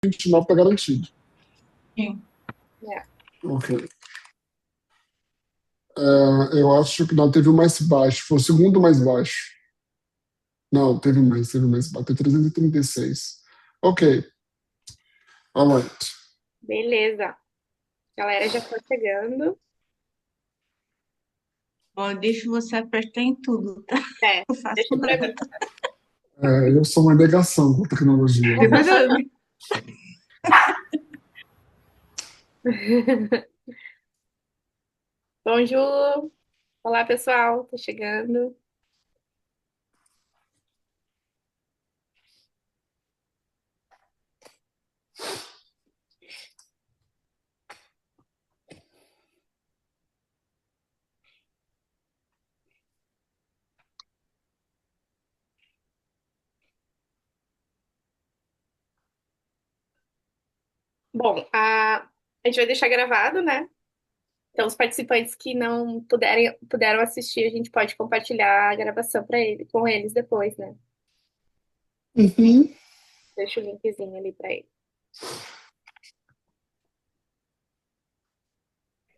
29 tá garantido. Sim. É. Ok. Eu acho que não, teve o mais baixo, foi o segundo mais baixo. Não, teve mais baixo, teve 336. Ok, alright. Beleza. A galera já foi chegando. Ó, deixa você apertar em tudo, tá? É, Não faço deixa pra nada. mim. Eu sou uma negação com tecnologia, Depois gente. eu... Bonjour. Olá, pessoal. Tô chegando. Bom, a gente vai deixar gravado, né? Então, os participantes que não puderam assistir, a gente pode compartilhar a gravação com eles depois, né? Uhum. Deixa o linkzinho ali pra eles.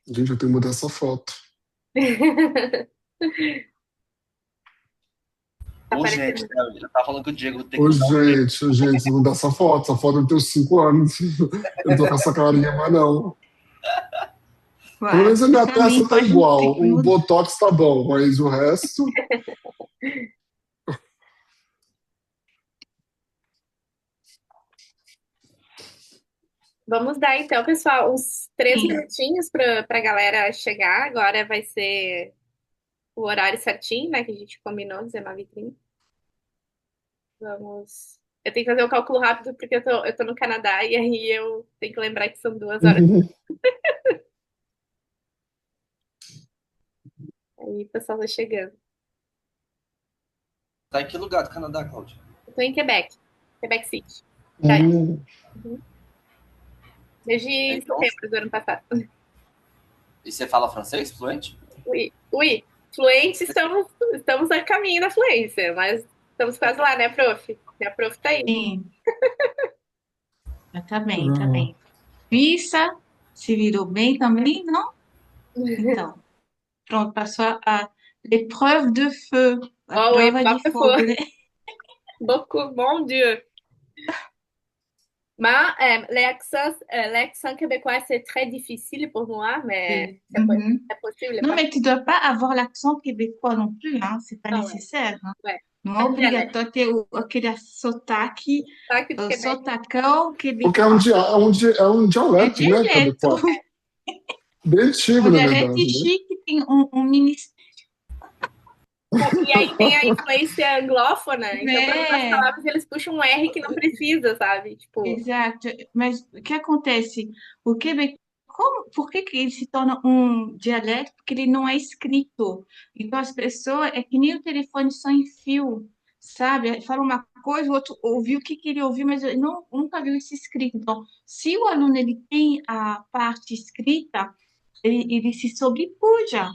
Gente, eu tenho que mudar essa foto. Tá Ô, gente, aparecendo. né, eu já tava falando com o Diego, vou ter que Ô, mudar o texto. gente, mudar essa foto não tem 5 anos. Eu não tô com essa carinha mais, não. Pelo Claro, menos a minha também testa tá pode igual. O Botox tá bom, mas o resto. Vamos dar, então, pessoal, uns 3 sim. minutinhos pra galera chegar. Agora vai ser o horário certinho, né? Que a gente combinou, 19h30. Vamos. Eu tenho que fazer um cálculo rápido porque eu tô no Canadá e aí eu tenho que lembrar que são 2 horas. Aí o pessoal vai chegando. Tá em que lugar do Canadá, Cláudio? Eu tô em Quebec, Quebec City. Tá aí. Hum, Uhum. Desde Então, setembro do ano passado. e você fala francês, fluente? Ui, ui. Fluente, estamos a caminho da fluência, mas estamos quase lá, né, prof? A prof tá aí. Sim, tá bem, tá ah, bem. Suíça se virou bem também, não? Então, pronto, passou a l'épreuve de feu, a Oh, oui, prova de parfois. fogo, né? Beaucoup, mon Dieu. Mais l'accent québécois, c'est très difficile pour moi, mais Uhum. c'est possible. Non, mais tu dois pas avoir l'accent québécois non plus, hein, c'est pas Ah ouais, nécessaire, hein. ouais. Não é É um dialeto, obrigatório ter aquele sotaque, sotaque do Quebec. sotacão porque québécois. é um É dialeto, né, dialeto. quebecois? Bem O antigo, na dialeto verdade, né? chique tem um mini, E aí tem a influência anglófona, então para algumas né? palavras eles puxam um R que não precisa, sabe? Tipo, Exato. Mas o que acontece? O quebec, por que que ele se torna um dialeto? Porque ele não é escrito. Então as pessoas, é que nem o telefone só em fio, sabe? Fala uma coisa, o outro ouviu o que que ele ouviu, mas ele nunca viu isso escrito. Então, se o aluno ele tem a parte escrita, ele se sobrepuja,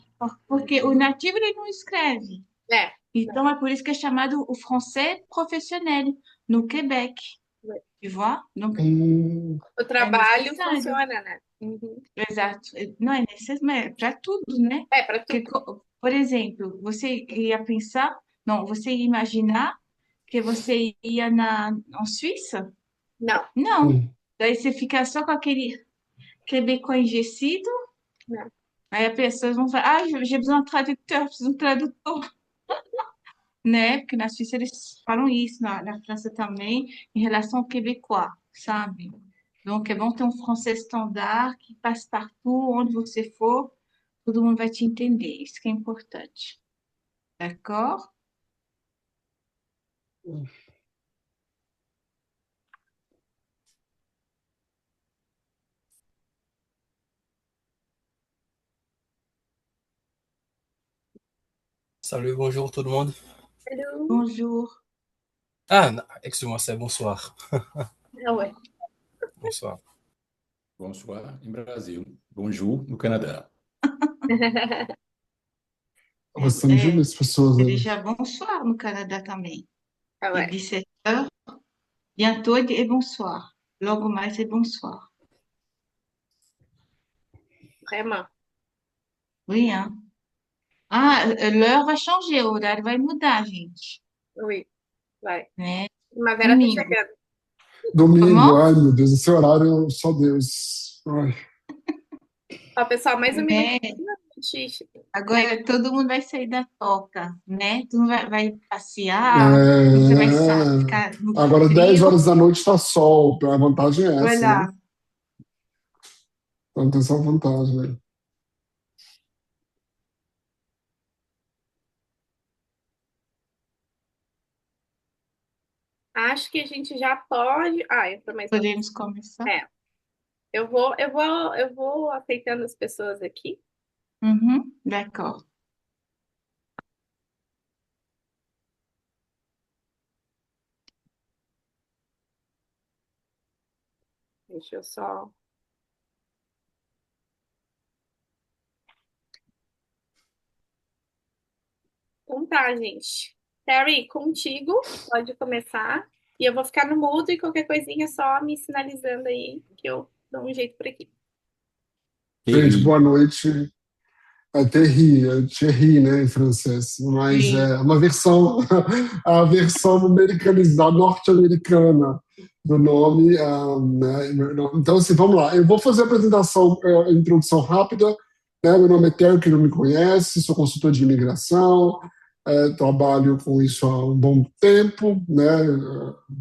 porque o nativo ele não escreve. é, Então, é por isso que é chamado o français professionnel no Quebec, tu vois? Donc, o é trabalho necessário. funciona, né? Uhum. Exato. Não é necessário, mas é para tudo, né? É, para Porque, tudo. por exemplo, você ia pensar, não, você ia imaginar que você ia na Suíça? Não, Não. Hum. Daí você fica só com aquele quebecão enrijecido, não. aí as pessoas vão falar, ah, j'ai besoin de traducteur, preciso de um tradutor, né? Porque na Suíça eles falam isso, na França também, em relação ao quebecois, sabe? Donc, é bom ter um francês standard que passe partout, onde você for, todo mundo vai te entender. Isso que é importante. D'accord? Salut, bonjour tout le monde. Hello. Bonjour. Ah, non, excuse-moi, c'est bonsoir. Ah ouais. Bonsoir. Bonsoir em Brasil. Bonjour no Canadá. Tá gostando de ver É, as pessoas c'est aí. déjà bonsoir no Canadá também. Ah Il est ouais. 17 heures. Bientôt, é bonsoir. Logo mais é bonsoir. Vraiment. Oui, hein? Ah, l'heure vai changer, o horário vai mudar, gente. Oui, vai. Né? Primavera tá Domingo. chegando. Domingo, Como? ai meu Deus, esse horário, só Deus. Ai. Ó, pessoal, mais um Né? minutinho. Xixi. Agora todo mundo vai sair da toca, né? Tu não vai passear, você vai É, ficar no agora 10 frio. horas da noite está sol, a vantagem é essa, né? Olha, Então tem essa vantagem, né? Acho que a gente já pode. Ah, eu também só. podemos começar? É, eu vou aceitando as pessoas aqui. D'accord. Deixa eu só. Então tá, gente. Terry, contigo, pode começar. E eu vou ficar no mudo e qualquer coisinha é só me sinalizando aí que eu dou um jeito por aqui. Gente, Thierry. boa noite. É Thierry, né, em francês, mas Sim. é uma versão, a versão americanizada, norte-americana do nome, né? Então, assim, vamos lá. Eu vou fazer a apresentação, a introdução rápida, né? Meu nome é Terry, quem não me conhece, sou consultor de imigração, trabalho com isso há um bom tempo, né?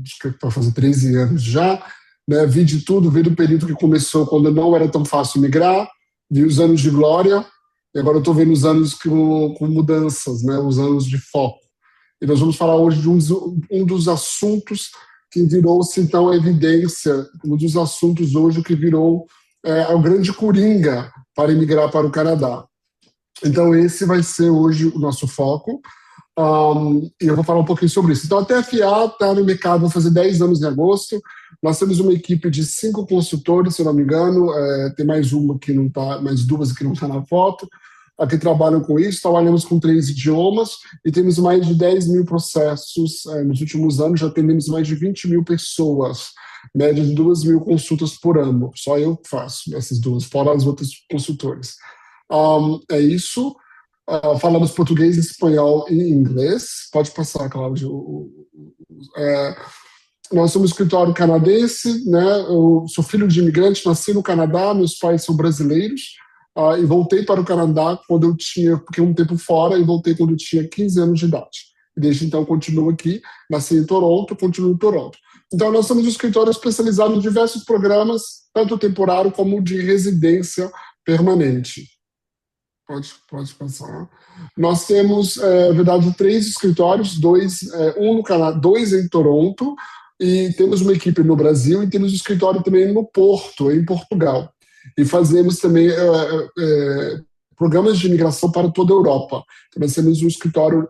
Acho que vai fazer 13 anos já, né? Vi de tudo, vi do período que começou quando não era tão fácil migrar, vi os anos de glória, e agora eu estou vendo os anos com mudanças, né? Os anos de foco. E nós vamos falar hoje de um dos assuntos que virou-se, então, a evidência, um dos assuntos hoje que virou a grande coringa para emigrar para o Canadá. Então, esse vai ser hoje o nosso foco. E eu vou falar um pouquinho sobre isso. Então, a TFA está no mercado, vai fazer 10 anos em agosto. Nós temos uma equipe de 5 consultores, se eu não me engano. Tem mais uma que não está, mais duas que não está na foto, que trabalham com isso. Trabalhamos com 3 idiomas e temos mais de 10 mil processos. Nos últimos anos já atendemos mais de 20 mil pessoas, média de 2 mil consultas por ano. Só eu faço essas duas, fora os outros consultores. É isso. Falamos português, espanhol e inglês. Pode passar, Cláudio. Nós somos um escritório canadense, né? Eu sou filho de imigrante, nasci no Canadá, meus pais são brasileiros, e voltei para o Canadá quando eu tinha, fiquei um tempo fora, e voltei quando eu tinha 15 anos de idade. E desde então continuo aqui, nasci em Toronto, continuo em Toronto. Então nós somos um escritório especializado em diversos programas, tanto temporário como de residência permanente. Pode passar. Nós temos, na verdade, 3 escritórios, um no Canadá, 2 em Toronto, e temos uma equipe no Brasil e temos um escritório também no Porto, em Portugal. E fazemos também programas de imigração para toda a Europa. Então, nós temos um escritório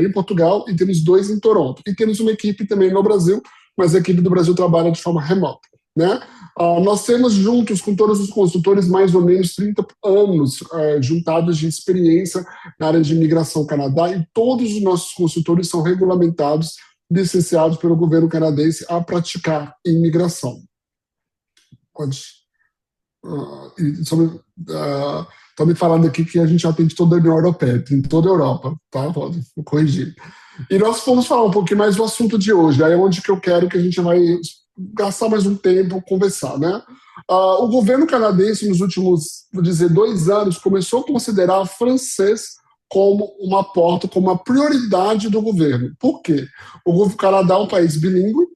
em Portugal e temos 2 em Toronto. E temos uma equipe também no Brasil, mas a equipe do Brasil trabalha de forma remota, né? Nós temos juntos com todos os consultores mais ou menos 30 anos juntados de experiência na área de imigração Canadá, e todos os nossos consultores são regulamentados, licenciados pelo governo canadense a praticar imigração. Estão me falando aqui que a gente atende toda a União Europeia, em toda a Europa, tá? Vou corrigir. E nós vamos falar um pouquinho mais do assunto de hoje, aí é onde que eu quero que a gente vai gastar mais um tempo, conversar, né? O governo canadense, nos últimos, vou dizer, 2 anos, começou a considerar francês como uma porta, como uma prioridade do governo. Por quê? O Canadá é um país bilíngue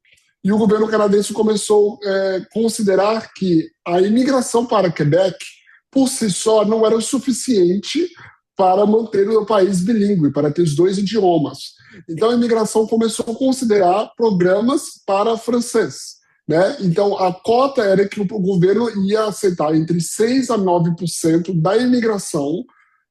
e o governo canadense começou a considerar que a imigração para Quebec, por si só, não era o suficiente para manter o país bilíngue, para ter os 2 idiomas. Então, a imigração começou a considerar programas para francês, né? Então, a cota era que o governo ia aceitar entre 6% a 9% da imigração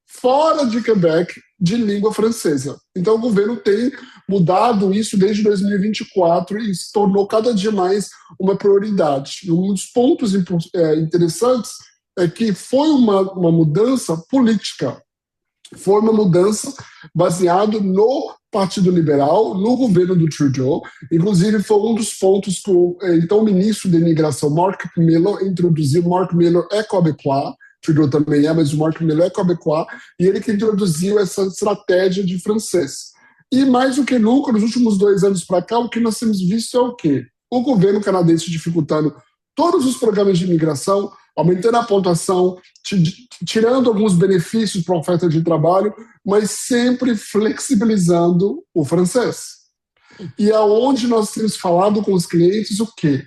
fora de Quebec de língua francesa. Então, o governo tem mudado isso desde 2024 e se tornou cada dia mais uma prioridade. E um dos pontos interessantes é que foi uma mudança política. foi uma mudança baseada no Partido Liberal, no governo do Trudeau. Inclusive, foi um dos pontos que o então ministro da Imigração, Mark Miller, introduziu. Mark Miller é québécois, Trudeau também é, mas o Mark Miller é québécois, e ele que introduziu essa estratégia de francês. E mais do que nunca, nos últimos 2 anos para cá, o que nós temos visto é o quê? O governo canadense dificultando todos os programas de imigração, aumentando a pontuação, tirando alguns benefícios para a oferta de trabalho, mas sempre flexibilizando o francês. E aonde nós temos falado com os clientes o quê?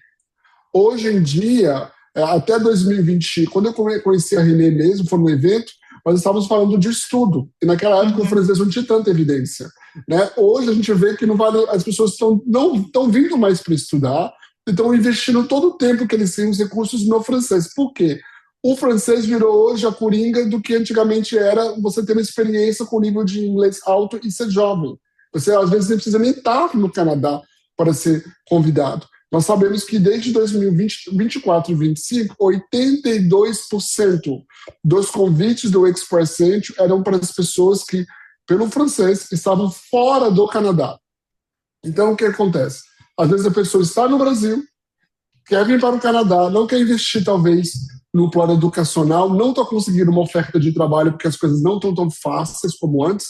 Hoje em dia, até 2020, quando eu conheci a Renée mesmo, foi num evento, nós estávamos falando de estudo, e naquela época o francês não tinha tanta evidência. Né? Hoje a gente vê que não vale, as pessoas não estão vindo mais para estudar, estão investindo todo o tempo que eles têm os recursos no francês. Por quê? O francês virou hoje a coringa do que antigamente era você ter uma experiência com nível de inglês alto e ser jovem. Você, às vezes, nem precisa nem estar no Canadá para ser convidado. Nós sabemos que desde 2024 e 2025, 82% dos convites do Express Entry eram para as pessoas que, pelo francês, estavam fora do Canadá. Então, o que acontece? Às vezes a pessoa está no Brasil, quer vir para o Canadá, não quer investir, talvez, no plano educacional, não está conseguindo uma oferta de trabalho porque as coisas não estão tão fáceis como antes,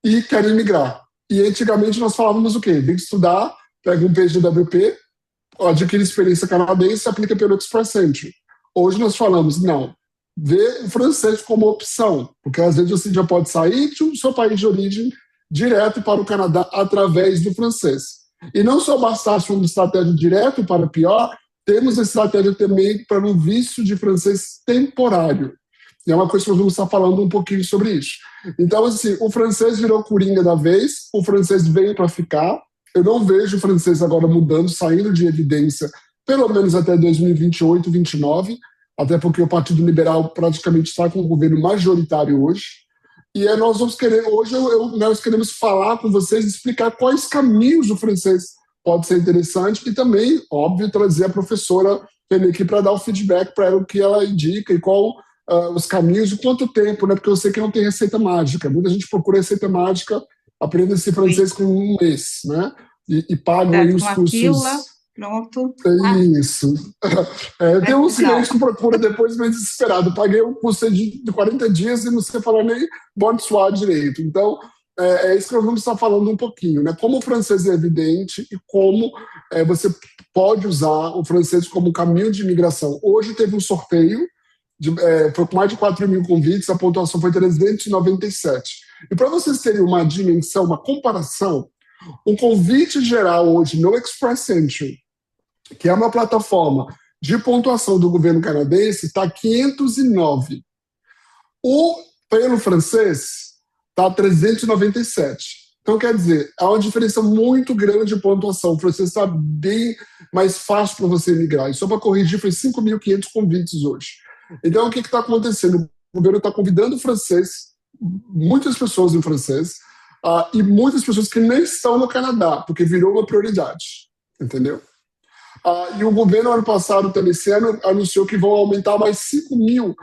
e quer imigrar. E antigamente nós falávamos o quê? Vem estudar, pega um PGWP, adquire experiência canadense e aplica pelo Express Entry. Hoje nós falamos, não, vê o francês como opção, porque às vezes você já pode sair do seu país de origem direto para o Canadá através do francês. E não só bastasse uma estratégia direto para pior, temos a estratégia também para um visto de francês temporário. E é uma coisa que nós vamos estar falando um pouquinho sobre isso. Então, assim, o francês virou coringa da vez, o francês veio para ficar. Eu não vejo o francês agora mudando, saindo de evidência, pelo menos até 2028, 2029, até porque o Partido Liberal praticamente está com o governo majoritário hoje. E nós vamos querer, hoje nós queremos falar com vocês, explicar quais caminhos o francês pode ser interessante e também, óbvio, trazer a professora aqui para dar o feedback para ela, o que ela indica e qual os caminhos e quanto tempo, né? Porque eu sei que não tem receita mágica. Muita gente procura receita mágica, aprende esse francês com um mês, né? E pagam aí os cursos. Pílula, pronto. Isso. Tem uns clientes que procuram depois meio desesperado. Paguei um curso de 40 dias e não sei falar nem bonsoir direito. Então, é isso que nós vamos estar falando um pouquinho, né? Como o francês é evidente e como você pode usar o francês como caminho de imigração. Hoje teve um sorteio, foi com mais de 4 mil convites, a pontuação foi 397. E para vocês terem uma dimensão, uma comparação, um convite geral hoje no Express Entry, que é uma plataforma de pontuação do governo canadense, está 509. Pelo francês, está 397. Então, quer dizer, há uma diferença muito grande de pontuação. O francês está bem mais fácil para você migrar. E só para corrigir, foi 5.500 convites hoje. Então, o que está acontecendo? O governo está convidando o francês, muitas pessoas em francês, e muitas pessoas que nem estão no Canadá, porque virou uma prioridade. Entendeu? E o governo, ano passado, também esse ano, anunciou que vão aumentar mais 5.000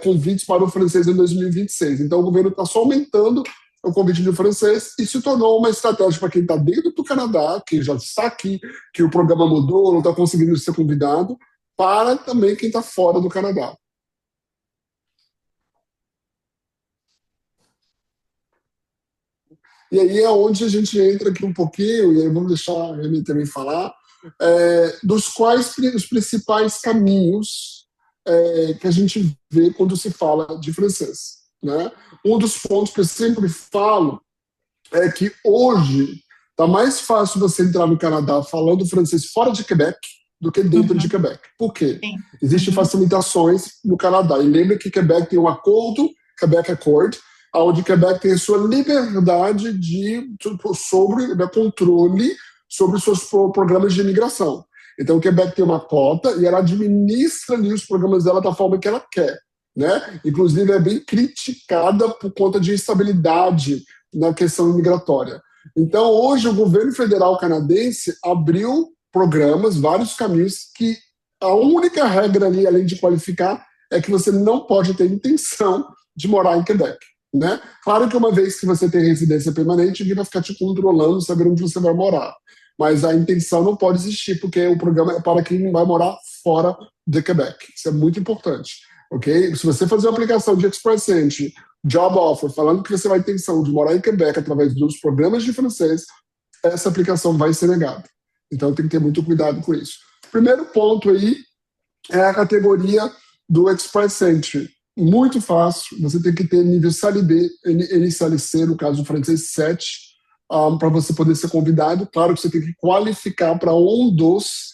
convites para o francês em 2026. Então, o governo está só aumentando o convite do francês e se tornou uma estratégia para quem está dentro do Canadá, que já está aqui, que o programa mudou, não está conseguindo ser convidado, para também quem está fora do Canadá. E aí é onde a gente entra aqui um pouquinho, e aí vamos deixar a Renée também falar, dos quais os principais caminhos que a gente vê quando se fala de francês. Né? Um dos pontos que eu sempre falo é que hoje está mais fácil você entrar no Canadá falando francês fora de Quebec do que dentro de Quebec. Por quê? Existem facilitações no Canadá. E lembra que Quebec tem um acordo, Quebec Accord, onde Quebec tem a sua liberdade sobre controle sobre os seus programas de imigração. Então, o Quebec tem uma cota e ela administra ali os programas dela da forma que ela quer. Né? Inclusive, é bem criticada por conta de instabilidade na questão imigratória. Então, hoje, o governo federal canadense abriu programas, vários caminhos, que a única regra ali, além de qualificar, é que você não pode ter intenção de morar em Quebec. né? Claro que uma vez que você tem residência permanente, ninguém vai ficar te controlando, sabendo onde você vai morar. Mas a intenção não pode existir, porque o programa é para quem vai morar fora de Quebec. Isso é muito importante, ok? Se você fazer uma aplicação de Express Entry, Job Offer, falando que você vai ter intenção de morar em Quebec através dos programas de francês, essa aplicação vai ser negada. Então tem que ter muito cuidado com isso. Primeiro ponto aí é a categoria do Express Entry. Muito fácil, você tem que ter nível CLB, NCLC, no caso francês 7, para você poder ser convidado. Claro que você tem que qualificar para um dos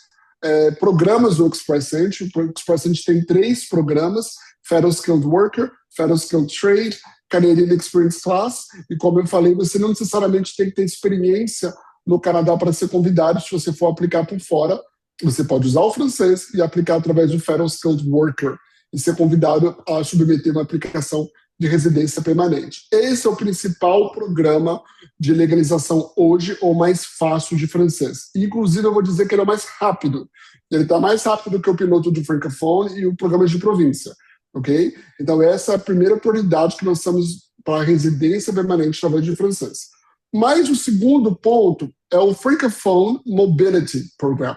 programas do Express Entry. O Express Entry tem 3 programas: Federal Skilled Worker, Federal Skilled Trade, Canadian Experience Class, e como eu falei, você não necessariamente tem que ter experiência no Canadá para ser convidado. Se você for aplicar por fora, você pode usar o francês e aplicar através do Federal Skilled Worker e ser convidado a submeter uma aplicação de residência permanente. Esse é o principal programa de legalização hoje, ou mais fácil de francês. Inclusive, eu vou dizer que ele é o mais rápido. Ele está mais rápido do que o piloto do Francophone e o programa de província. Ok? Então, essa é a primeira prioridade que nós temos para a residência permanente através de francês. Mas o segundo ponto é o Francophone Mobility Program,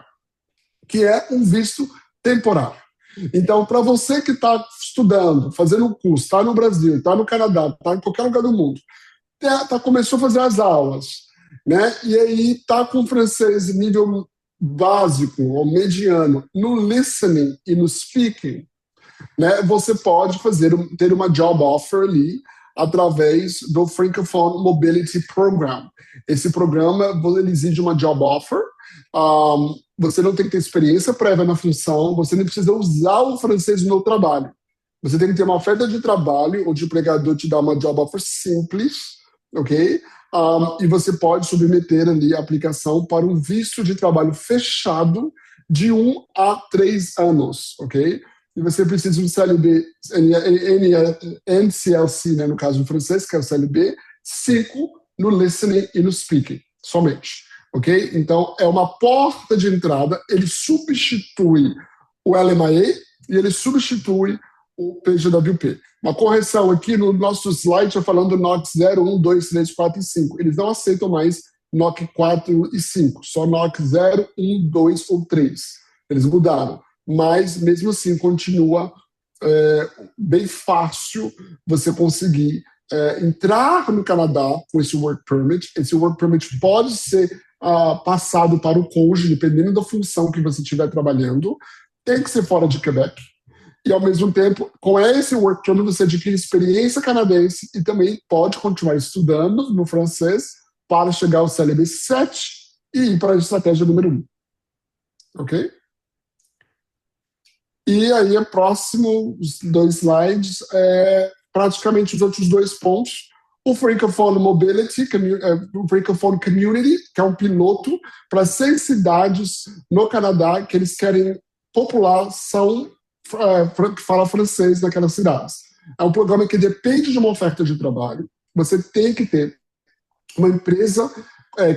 que é um visto temporário. Então, para você que está estudando, fazendo um curso, está no Brasil, está no Canadá, está em qualquer lugar do mundo, começou a fazer as aulas, né? E aí está com francês nível básico ou mediano no listening e no speaking, né? Você pode ter uma job offer ali através do Francophone Mobility Program. Esse programa ele exige uma job offer. Você não tem que ter experiência prévia na função, você não precisa usar o francês no trabalho. Você tem que ter uma oferta de trabalho, onde o empregador te dá uma job offer simples, ok? E você pode submeter ali a aplicação para um visto de trabalho fechado de 1 a 3 anos, ok? E você precisa de um CLB, NCLC, né, no caso do francês, que é o CLB, 5 no listening e no speaking, somente. Ok? Então, é uma porta de entrada, ele substitui o LMIA e ele substitui o PGWP. Uma correção aqui no nosso slide, está falando NOC 0, 1, 2, 3, 4 e 5. Eles não aceitam mais NOC 4 e 5, só NOC 0, 1, 2 ou 3. Eles mudaram, mas mesmo assim continua bem fácil você conseguir entrar no Canadá com esse Work Permit. Esse Work Permit pode ser passado para o cônjuge, dependendo da função que você estiver trabalhando. Tem que ser fora de Quebec. E, ao mesmo tempo, com esse Work Permit, você adquire experiência canadense e também pode continuar estudando no francês para chegar ao CLB 7 e ir para a estratégia número 1. Ok? E aí, o próximo, os 2 slides, praticamente os outros 2 pontos. O Francophone Mobility, o Francophone Community, que é um piloto para 6 cidades no Canadá que eles querem população que fala francês naquelas cidades. É um programa que depende de uma oferta de trabalho. Você tem que ter uma empresa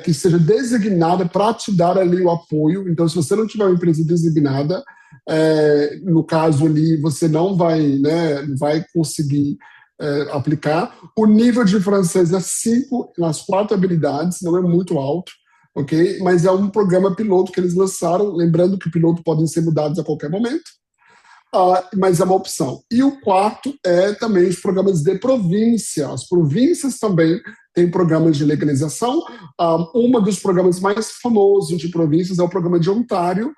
que seja designada para te dar ali o apoio. Então, se você não tiver uma empresa designada, no caso ali, você não vai conseguir aplicar. O nível de francês é 5 nas 4 habilidades, não é muito alto, ok? Mas é um programa piloto que eles lançaram, lembrando que piloto podem ser mudados a qualquer momento, mas é uma opção. E o quarto é também os programas de província. As províncias também têm programas de legalização. Um dos programas mais famosos de províncias é o programa de Ontário,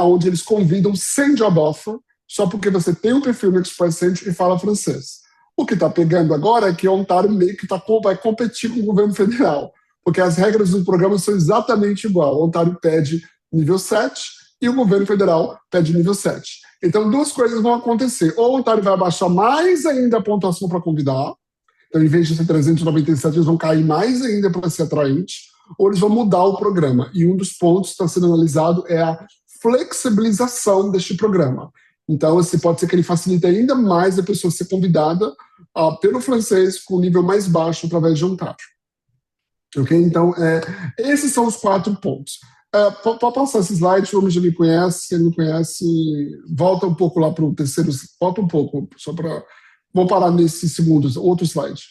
onde eles convidam sem job offer, só porque você tem um perfil no Express Entry e fala francês. O que está pegando agora é que o Ontário meio que vai competir com o governo federal, porque as regras do programa são exatamente igual. O Ontário pede nível 7 e o governo federal pede nível 7. Então, 2 coisas vão acontecer. Ou o Ontário vai abaixar mais ainda a pontuação para convidar, então, em vez de ser 397, eles vão cair mais ainda para ser atraente, ou eles vão mudar o programa. E um dos pontos que está sendo analisado é a flexibilização deste programa. Então, pode ser que ele facilite ainda mais a pessoa ser convidada pelo francês com nível mais baixo através de Ontário. Ok? Então, esses são os 4 pontos. Pode passar esse slide, o homem já me conhece, se ele me conhece, volta um pouco lá para o terceiro, volta um pouco, só para Vou parar nesses segundos. Outro slide.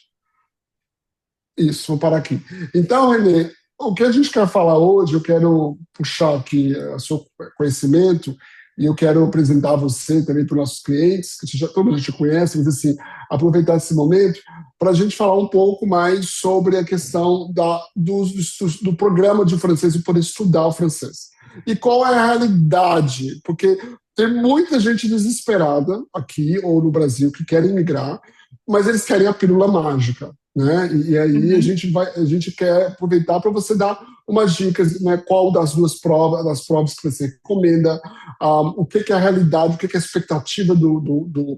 Isso, vou parar aqui. Então, Renê, o que a gente quer falar hoje, eu quero puxar aqui o seu conhecimento e eu quero apresentar você também para os nossos clientes, que todo mundo te conhece, mas assim, aproveitar esse momento para a gente falar um pouco mais sobre a questão do programa de francês e poder estudar o francês. E qual é a realidade? Porque tem muita gente desesperada aqui ou no Brasil que querem migrar, mas eles querem a pílula mágica. Né? E aí a gente quer aproveitar para você dar umas dicas, né? Qual das provas que você recomenda, o que é a realidade, o que é a expectativa do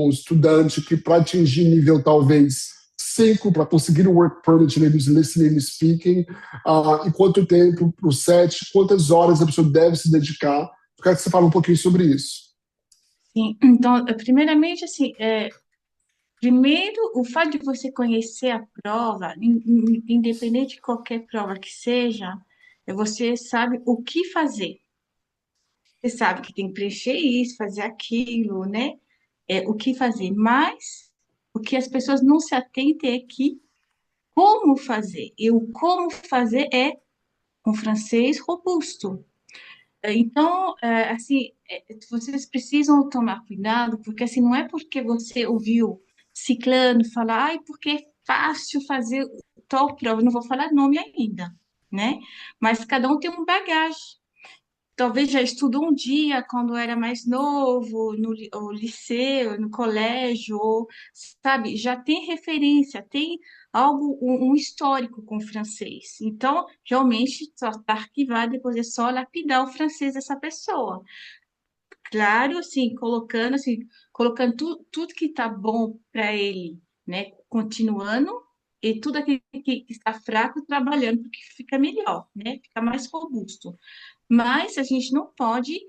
estudante que para atingir nível talvez 5 para conseguir o work permit de listening and speaking, e quanto tempo para o 7, quantas horas a pessoa deve se dedicar. Eu quero que você fale um pouquinho sobre isso. Sim, então, primeiramente, assim, primeiro, o fato de você conhecer a prova, independente de qualquer prova que seja, você sabe o que fazer. Você sabe que tem que preencher isso, fazer aquilo, né? O que fazer. Mas o que as pessoas não se atentam é que como fazer. E o como fazer é um francês robusto. Então, assim, vocês precisam tomar cuidado, porque assim, não é porque você ouviu Ciclano falar, ai, porque é fácil fazer tal prova, não vou falar nome ainda, né? Mas cada um tem uma bagagem. Talvez já estudou um dia quando era mais novo, no liceu, no colégio, ou, sabe, já tem referência, tem algo, um histórico com o francês. Então, realmente, só está arquivado, depois é só lapidar o francês dessa pessoa. Claro, colocando tudo que está bom para ele, né, continuando, e tudo aquilo que está fraco, trabalhando, porque fica melhor, né, fica mais robusto. Mas a gente não pode,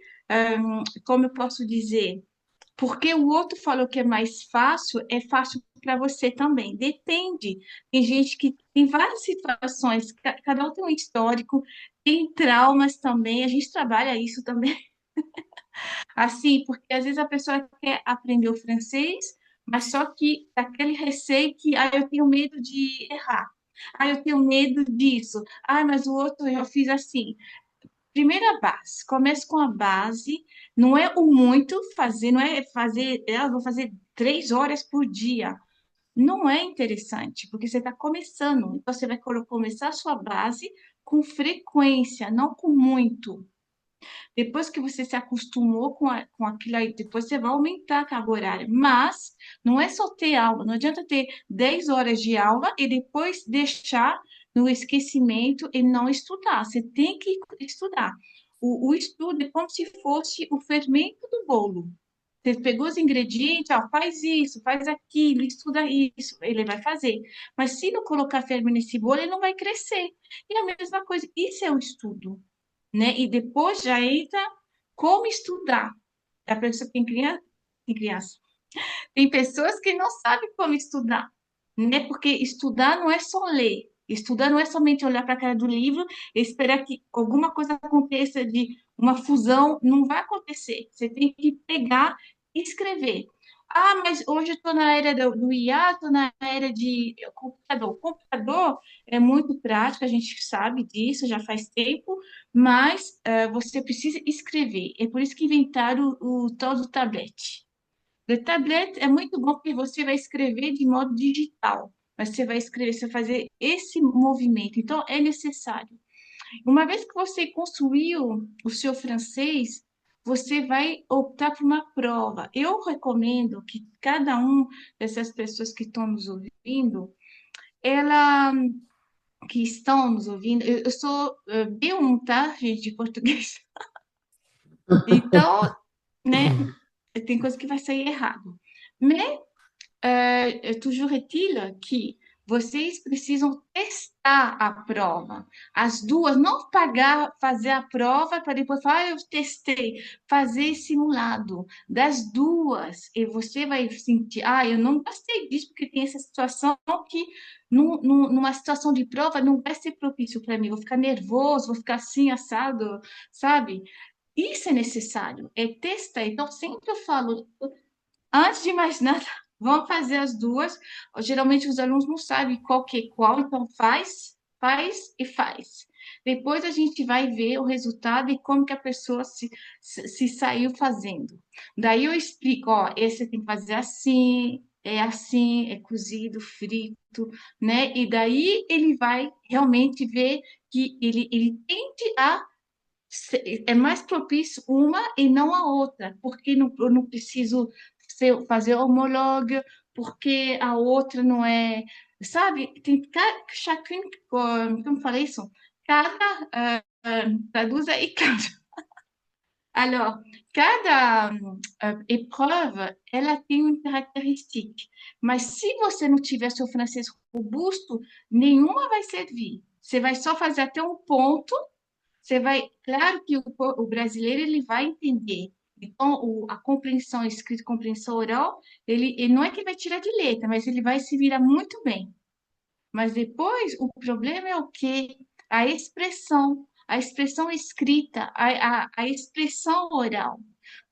como eu posso dizer, porque o outro falou que é fácil para você também. Depende. Tem gente que tem várias situações, cada um tem um histórico, tem traumas também, a gente trabalha isso também. Assim, porque às vezes a pessoa quer aprender o francês, mas só que aquele receio que, eu tenho medo de errar. Eu tenho medo disso. Mas o outro eu fiz assim. Primeira base, comece com a base, não é o muito fazer, não é fazer, vou fazer 3 horas por dia. Não é interessante, porque você está começando, então você vai começar a sua base com frequência, não com muito. Depois que você se acostumou com aquilo aí, depois você vai aumentar a carga horária. Mas não é só ter aula, não adianta ter 10 horas de aula e depois deixar no esquecimento e não estudar. Você tem que estudar. O estudo é como se fosse o fermento do bolo. Você pegou os ingredientes, faz isso, faz aquilo, estuda isso, ele vai fazer. Mas se não colocar fermento nesse bolo, ele não vai crescer. E a mesma coisa, isso é o estudo, né? E depois já entra como estudar. A pessoa tem criança. Tem pessoas que não sabem como estudar, né? Porque estudar não é só ler. Estudar não é somente olhar para a cara do livro e esperar que alguma coisa aconteça de uma fusão. Não vai acontecer. Você tem que pegar e escrever. Mas hoje eu estou na era do IA, estou na era de computador. O computador é muito prático, a gente sabe disso, já faz tempo, mas você precisa escrever. É por isso que inventaram o tal do tablet. O tablet é muito bom porque você vai escrever de modo digital, mas você vai escrever, você vai fazer esse movimento. Então, é necessário. Uma vez que você construiu o seu francês, você vai optar por uma prova. Eu recomendo que cada um dessas pessoas que estão nos ouvindo, ela que estão nos ouvindo, eu sou B1, tá, gente, de português. Então, né, tem coisa que vai sair errado. Mas toujours est-il que vocês precisam testar a prova. As duas, não pagar, fazer a prova para depois falar, eu testei, fazer simulado das duas. E você vai sentir, eu não gostei disso, porque tem essa situação que numa situação de prova não vai ser propício para mim. Vou ficar nervoso, vou ficar assim, assado, sabe? Isso é necessário, é testar. Então, sempre eu falo, Antes de mais nada, vamos fazer as duas. Geralmente os alunos não sabem qual que é qual, então faz e faz. Depois a gente vai ver o resultado e como que a pessoa se saiu fazendo. Daí eu explico, ó, esse tem que fazer assim, é cozido, frito, né? E daí ele vai realmente ver que ele tende a é mais propício uma e não a outra, porque eu não preciso fazer homóloga, porque a outra não é, sabe? Tem chacun, como falei isso? Cada, traduz aí, cada. Alors, cada épreuve, ela tem uma característica, mas se você não tiver seu francês robusto, nenhuma vai servir. Você vai só fazer até um ponto. Você vai, claro que o brasileiro ele vai entender. Então, a compreensão escrita, compreensão oral, ele não é que vai tirar de letra, mas ele vai se virar muito bem. Mas depois, o problema é o quê? A expressão escrita, a expressão oral.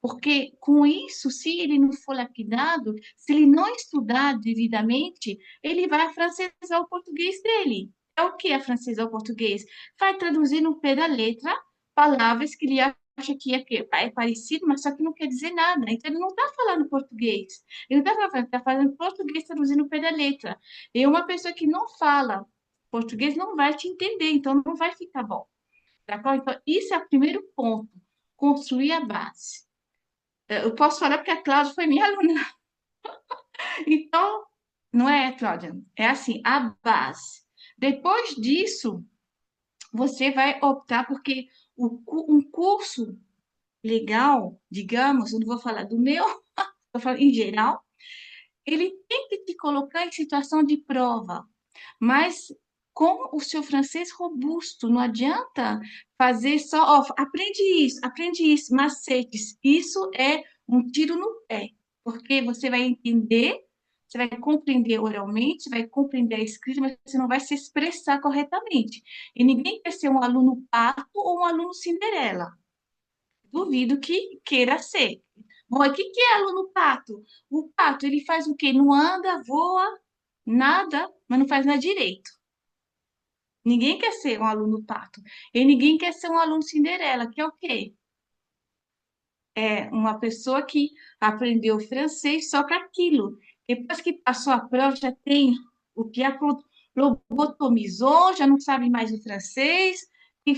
Porque com isso, se ele não for lapidado, se ele não estudar devidamente, ele vai afrancesar o português dele. É o que afrancesar o português? Vai traduzir no pé da letra palavras que ele acha é parecido, mas só que não quer dizer nada. Então, ele não está falando português. Ele não está falando português traduzindo no pé da letra. E uma pessoa que não fala português não vai te entender, então não vai ficar bom. Tá bom? Então, isso é o primeiro ponto, construir a base. Eu posso falar porque a Cláudia foi minha aluna. Então, não é, Cláudia? É assim, a base. Depois disso, você vai optar porque um curso legal, digamos, eu não vou falar do meu, vou falar em geral, ele tem que te colocar em situação de prova, mas com o seu francês robusto, não adianta fazer só, ó, aprende isso, macetes. Isso é um tiro no pé, porque você vai entender, você vai compreender oralmente, vai compreender a escrita, mas você não vai se expressar corretamente. E ninguém quer ser um aluno pato ou um aluno Cinderela. Duvido que queira ser. Bom, o que é aluno pato? O pato, ele faz o quê? Não anda, voa, nada, mas não faz nada direito. Ninguém quer ser um aluno pato. E ninguém quer ser um aluno Cinderela, que é o quê? É uma pessoa que aprendeu francês só para aquilo. Depois que passou a prova, já tem o que lobotomizou, já não sabe mais o francês, tem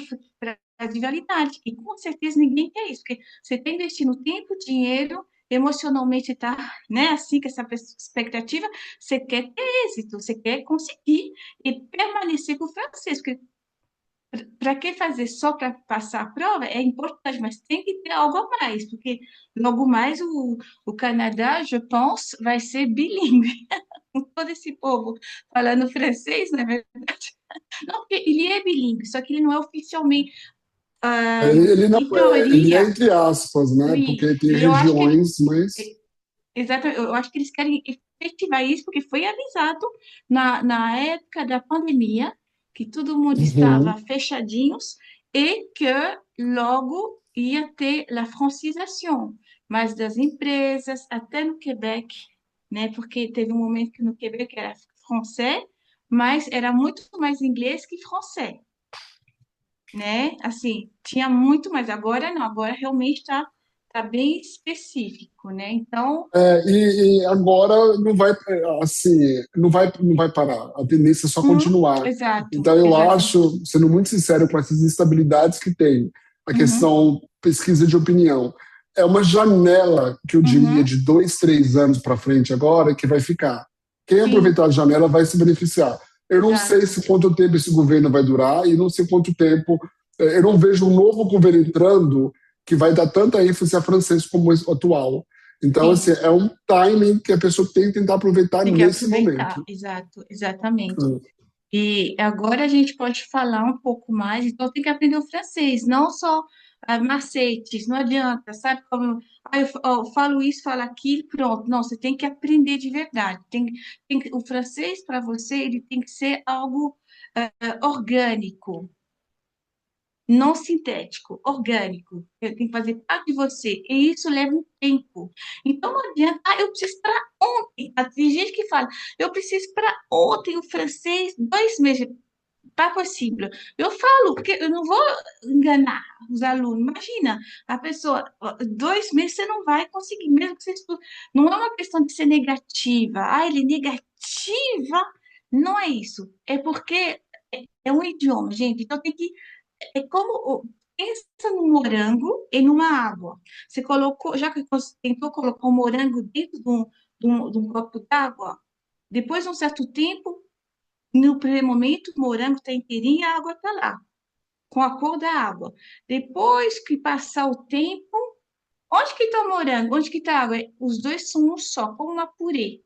de validade. E com certeza ninguém quer isso, porque você está investindo tempo, dinheiro, emocionalmente está, né, assim, com essa expectativa, você quer ter êxito, você quer conseguir e permanecer com o francês, porque para que fazer só para passar a prova é importante, mas tem que ter algo a mais, porque logo mais o Canadá, je pense, vai ser bilíngue. Com todo esse povo falando francês, na verdade. Não, porque ele é bilíngue, só que ele não é oficialmente. Ele não Em é, ele é teoria, entre aspas, né? oui, Porque tem e eu acho que regiões, mas. exatamente, eu acho que eles querem efetivar isso, porque foi avisado na época da pandemia que todo mundo estava Uhum. fechadinhos e que logo ia ter a francização, mas das empresas, até no Quebec, né? Porque teve um momento que no Quebec era francês, mas era muito mais inglês que francês, né? Assim, tinha muito mais. Agora não, agora realmente tá bem específico, né? Então, E agora não vai, assim, não vai parar. A tendência é só continuar. exato, Então, eu exato. acho, sendo muito sincero com essas instabilidades que tem, a Uhum, questão pesquisa de opinião, é uma janela que eu diria uhum, de 2, 3 anos para frente agora que vai ficar. Quem sim, aproveitar a janela vai se beneficiar. Eu não sei exato. se quanto tempo esse governo vai durar e não sei quanto tempo. Eu não vejo um novo governo entrando que vai dar tanta ênfase a francês como o atual. Então, assim, Sim, é um timing que a pessoa tem que tentar aproveitar tem que nesse aproveitar, momento. exato, exatamente. Hum. E agora a gente pode falar um pouco mais, então tem que aprender o francês, não só macetes, não adianta, sabe? Como eu falo isso, falo aquilo, pronto. Não, você tem que aprender de verdade. O francês, para você, ele tem que ser algo orgânico. não sintético, orgânico. Tem que fazer parte de você. E isso leva um tempo. Então não adianta, eu preciso para ontem. Tem gente que fala, eu preciso para ontem o francês, 2 meses. Tá possível. Eu falo, porque eu não vou enganar os alunos. Imagina, a pessoa, 2 meses você não vai conseguir, mesmo que você estude. Não é uma questão de ser negativa. Ah, ele é negativa. Não é isso. É porque é um idioma, gente. Então tem que. É como. Pensa no morango e numa água. Você colocou, já que você tentou colocar o morango dentro de um copo d'água, depois de um certo tempo, no primeiro momento, o morango está inteirinho e a água está lá, com a cor da água. Depois que passar o tempo, onde que está o morango? Onde que está a água? Os dois são um só, como uma purê.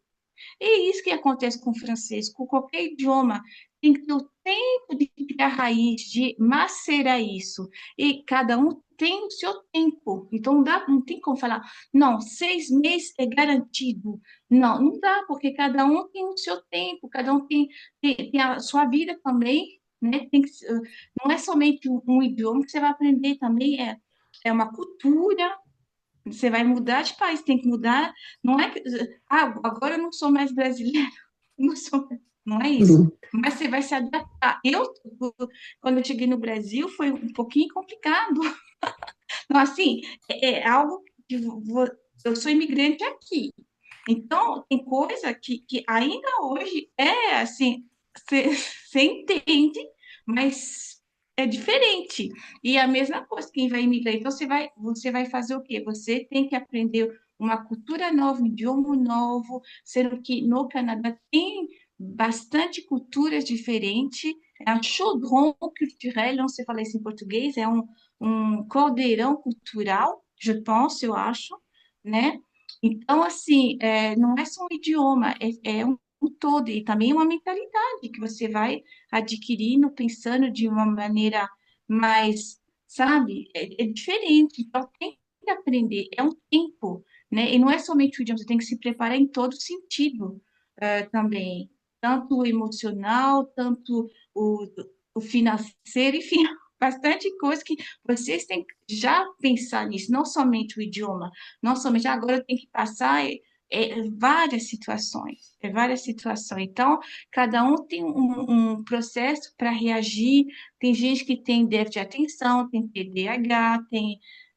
E é isso que acontece com o francês, com qualquer idioma. Tem que ter o tempo de criar raiz, de macerar isso. E cada um tem o seu tempo. Então, não tem como falar, não, 6 meses é garantido. Não, não dá, porque cada um tem o seu tempo, cada um tem a sua vida também, né? Não é somente um idioma que você vai aprender também, é uma cultura, você vai mudar de país, tem que mudar. Não é que, agora eu não sou mais brasileira, não sou, não é isso. Uhum. Mas você vai se adaptar. Quando eu cheguei no Brasil, foi um pouquinho complicado. Não, assim, é algo que eu sou imigrante aqui. Então, tem coisa que ainda hoje é assim, você entende, mas é diferente. E a mesma coisa, quem vai imigrar, então você vai fazer o quê? Você tem que aprender uma cultura nova, um idioma novo, sendo que no Canadá tem bastante culturas diferentes, é um chaudron culturel, não sei falar isso em português, é um caldeirão cultural, je pense, eu acho, né? Então, assim, não é só um idioma, é um todo, e também uma mentalidade que você vai adquirindo, pensando de uma maneira mais, sabe, é diferente. Então, tem que aprender, é um tempo, né? E não é somente o idioma, você tem que se preparar em todo sentido, também, tanto o emocional, tanto o financeiro, enfim, bastante coisa que vocês têm que já pensar nisso, não somente o idioma, não somente agora eu tenho que passar várias situações, várias situações. Então, cada um tem um processo para reagir. Tem gente que tem déficit de atenção, tem TDAH,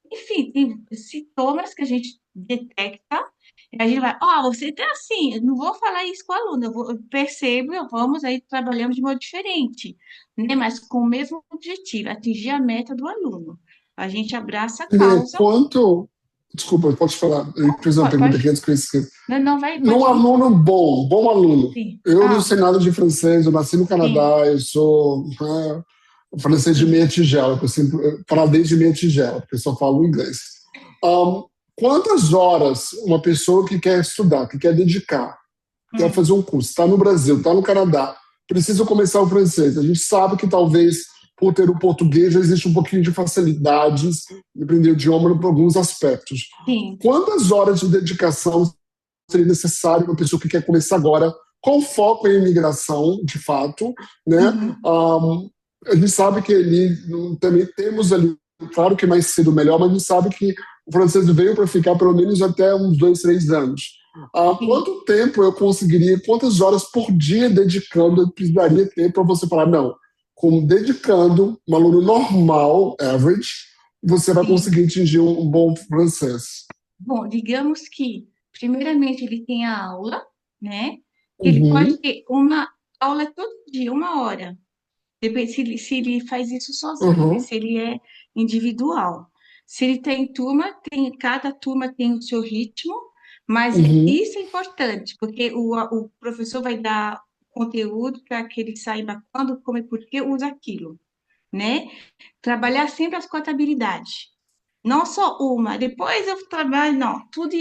enfim, tem sintomas que a gente detecta. E a gente vai, você tá assim, eu não vou falar isso com o aluno, eu percebo, vamos aí, trabalhamos de modo diferente, né? Mas com o mesmo objetivo, atingir a meta do aluno. A gente abraça a causa. Quanto. Desculpa, pode falar. Eu fiz uma pergunta aqui Pode, antes que eu esqueça. não, não, vai, Num pode vir. aluno bom aluno. Sim. Eu não sei nada de francês, eu nasci no Sim, Canadá, eu sou francês de sim. meia tigela, eu sempre falo desde meia tigela, porque eu só falo inglês. Um, Quantas horas uma pessoa que quer estudar, que quer dedicar, quer Hum, fazer um curso, está no Brasil, está no Canadá, precisa começar o francês? A gente sabe que talvez por ter o português já existe um pouquinho de facilidades de aprender o idioma por alguns aspectos. sim. Quantas horas de dedicação seria necessário para uma pessoa que quer começar agora, com foco em imigração, de fato, né? Uhum. A gente sabe que ali também temos ali, claro que mais cedo melhor, mas a gente sabe que o francês veio para ficar pelo menos até uns 2, 3 anos. Sim. Quanto tempo eu conseguiria, quantas horas por dia dedicando eu precisaria ter para você falar, não, como dedicando um aluno normal, average, você vai Sim. conseguir atingir um bom francês? Bom, digamos que, primeiramente, ele tem a aula, né? Ele pode Uhum, ter uma aula todo dia, 1 hora. Depende se ele faz isso sozinho, né? uhum, Se ele é individual. Se ele tem turma, cada turma tem o seu ritmo, mas uhum. isso é importante, porque o professor vai dar conteúdo para que ele saiba quando, como e por que usa aquilo, né? Trabalhar sempre as 4 habilidades. Não só uma, depois eu trabalho, não, tudo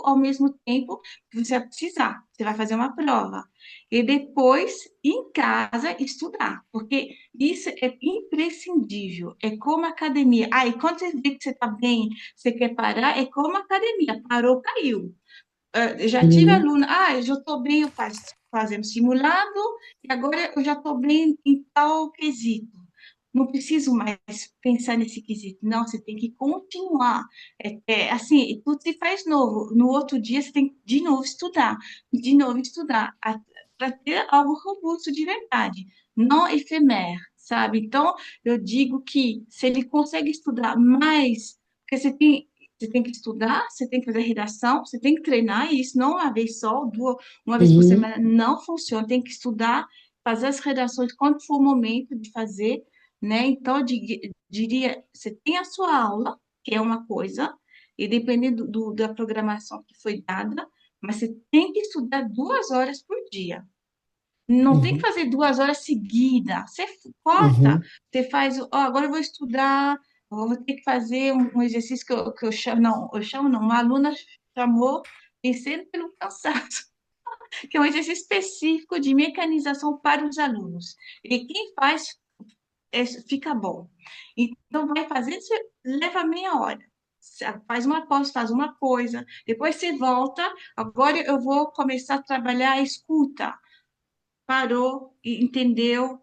ao mesmo tempo que você vai precisar. Você vai fazer uma prova. E depois, em casa, estudar, porque isso é imprescindível. É como academia. E quando você vê que você está bem, você quer parar, é como academia. Parou, caiu. Já tive Uhum. aluno, eu já estou bem, eu fazendo simulado, e agora eu já estou bem em tal quesito. não preciso mais pensar nesse quesito. Não, você tem que continuar. Assim, e tudo se faz novo. No outro dia, você tem que de novo estudar, para ter algo robusto de verdade, não efêmero, sabe? Então, eu digo que se ele consegue estudar mais, porque você tem que estudar, você tem que fazer redação, você tem que treinar, e isso não uma vez só, uma vez por Uhum, semana, não funciona. Tem que estudar, fazer as redações quando for o momento de fazer, né? Então, eu diria, você tem a sua aula, que é uma coisa, e dependendo da programação que foi dada, mas você tem que estudar 2 horas por dia. Não tem que uhum, fazer 2 horas seguidas. Você corta, uhum. você faz, ó, agora eu vou estudar, eu vou ter que fazer um exercício que eu chamo, não, uma aluna chamou vencendo pelo cansaço, que é um exercício específico de mecanização para os alunos. E quem faz fica bom. Então, vai fazer, você leva meia hora. Você faz uma pausa, faz uma coisa, depois você volta. Agora eu vou começar a trabalhar a escuta. Parou, entendeu,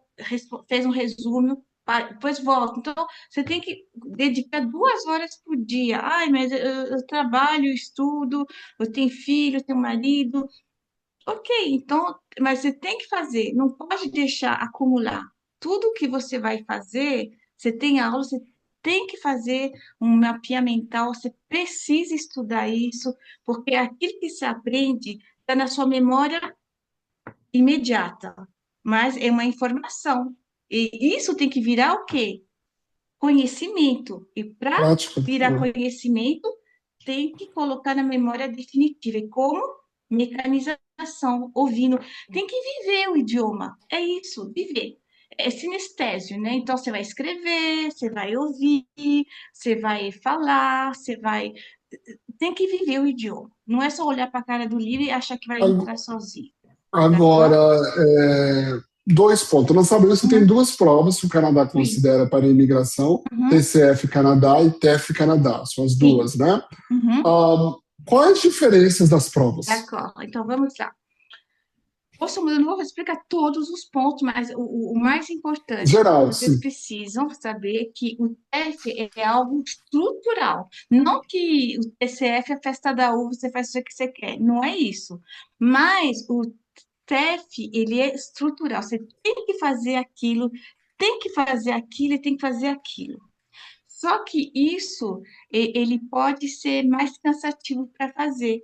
fez um resumo, depois volta. Então, você tem que dedicar 2 horas por dia. Ai, mas eu trabalho, estudo, eu tenho filho, eu tenho marido. Ok, então, mas você tem que fazer, não pode deixar acumular. Tudo que você vai fazer, você tem aula, você tem que fazer um mapeamento mental, você precisa estudar isso, porque aquilo que se aprende está na sua memória imediata, mas é uma informação. E isso tem que virar o quê? Conhecimento. E para Prática. virar conhecimento, tem que colocar na memória definitiva. E como? Mecanização, ouvindo. Tem que viver o idioma. É isso, viver. É sinestésio, né? Então, você vai escrever, você vai ouvir, você vai falar, você vai. Tem que viver o idioma. Não é só olhar para a cara do livro e achar que vai É. entrar sozinho. Agora, D'accord? dois pontos. Nós sabemos que tem Uhum. duas provas que o Canadá Oui. considera para imigração: Uhum. TCF Canadá e TEF Canadá. São as Sim. duas, né? Uhum. Ah, quais as diferenças das provas? D'accord. Então, vamos lá. Eu não vou explicar todos os pontos, mas o mais importante, Geral, vocês sim. precisam saber que o TEF é algo estrutural. Não que o TCF é a festa da uva, você faz o que você quer. Não é isso. Mas o TEF, ele é estrutural. Você tem que fazer aquilo, tem que fazer aquilo e tem que fazer aquilo. Só que isso, ele pode ser mais cansativo para fazer,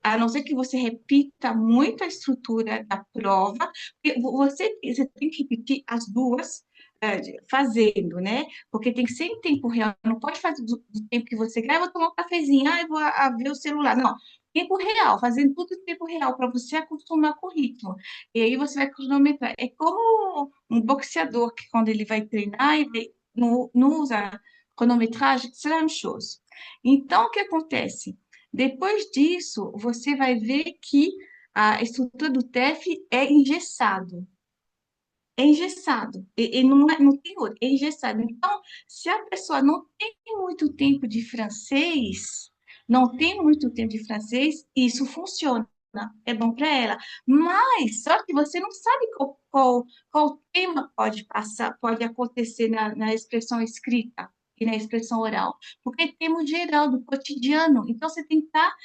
a não ser que você repita muito a estrutura da prova, porque você tem que repetir as duas, fazendo, né? Porque tem que ser em tempo real, não pode fazer do tempo que você quer, vou tomar um cafezinho, eu vou ver o celular. Não, tempo real, fazendo tudo em tempo real, para você acostumar com o ritmo. E aí você vai cronometrar. É como um boxeador que quando ele vai treinar, ele não usa cronometragem, c'est la même chose. Então, o que acontece? Depois disso, você vai ver que a estrutura do TEF é engessado. É engessado. E não, não tem outro, é engessado. Então, se a pessoa não tem muito tempo de francês, não tem muito tempo de francês, isso funciona. É bom para ela. Mas, só que você não sabe qual tema pode passar, pode acontecer na expressão escrita e na expressão oral. Porque é tema geral do cotidiano. Então, você tem que estar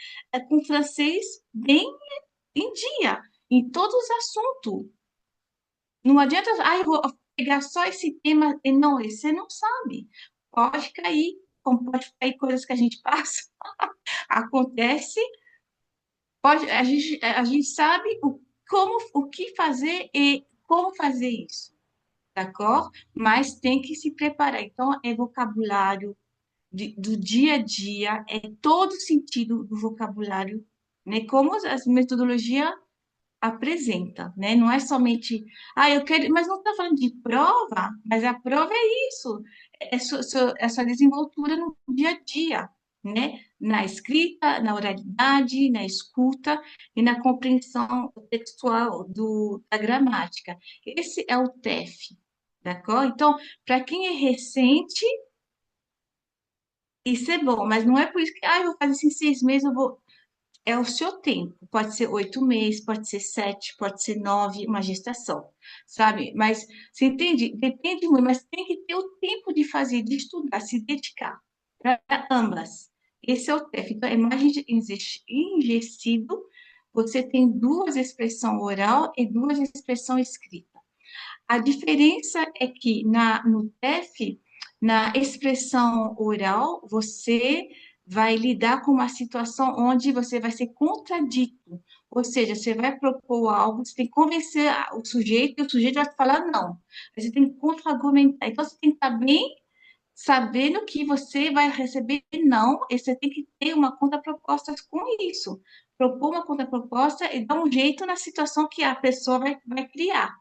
com o francês bem em dia, em todos os assuntos. Não adianta, eu vou pegar só esse tema. E não, esse você não sabe. Pode cair, como pode cair coisas que a gente passa. Acontece, pode, a gente sabe o que fazer e como fazer isso, d'accord? Mas tem que se preparar. Então, é vocabulário do dia a dia, é todo o sentido do vocabulário, né? Como as metodologias apresenta, né? Não é somente, eu quero, mas não está falando de prova, mas a prova é isso, essa desenvoltura no dia a dia, né? Na escrita, na oralidade, na escuta e na compreensão textual da gramática. Esse é o TEF, d'accord? Então, para quem é recente, isso é bom, mas não é por isso que, eu vou fazer isso em 6 meses, eu vou. É o seu tempo. Pode ser 8 meses, pode ser 7, pode ser 9, uma gestação. sabe? Mas, você entende? Depende muito, mas tem que ter o tempo de fazer, de estudar, se dedicar para ambas. Esse é o TEF. Então, é mais enrijecido. Você tem duas expressões oral e duas expressões escrita. A diferença é que no TEF, na expressão oral, você vai lidar com uma situação onde você vai ser contradito. Ou seja, você vai propor algo, você tem que convencer o sujeito, e o sujeito vai falar não. Você tem que contra-argumentar. Então, você tem que estar bem sabendo que você vai receber não, e você tem que ter uma contraproposta com isso. Propor uma contraproposta e dar um jeito na situação que a pessoa vai criar.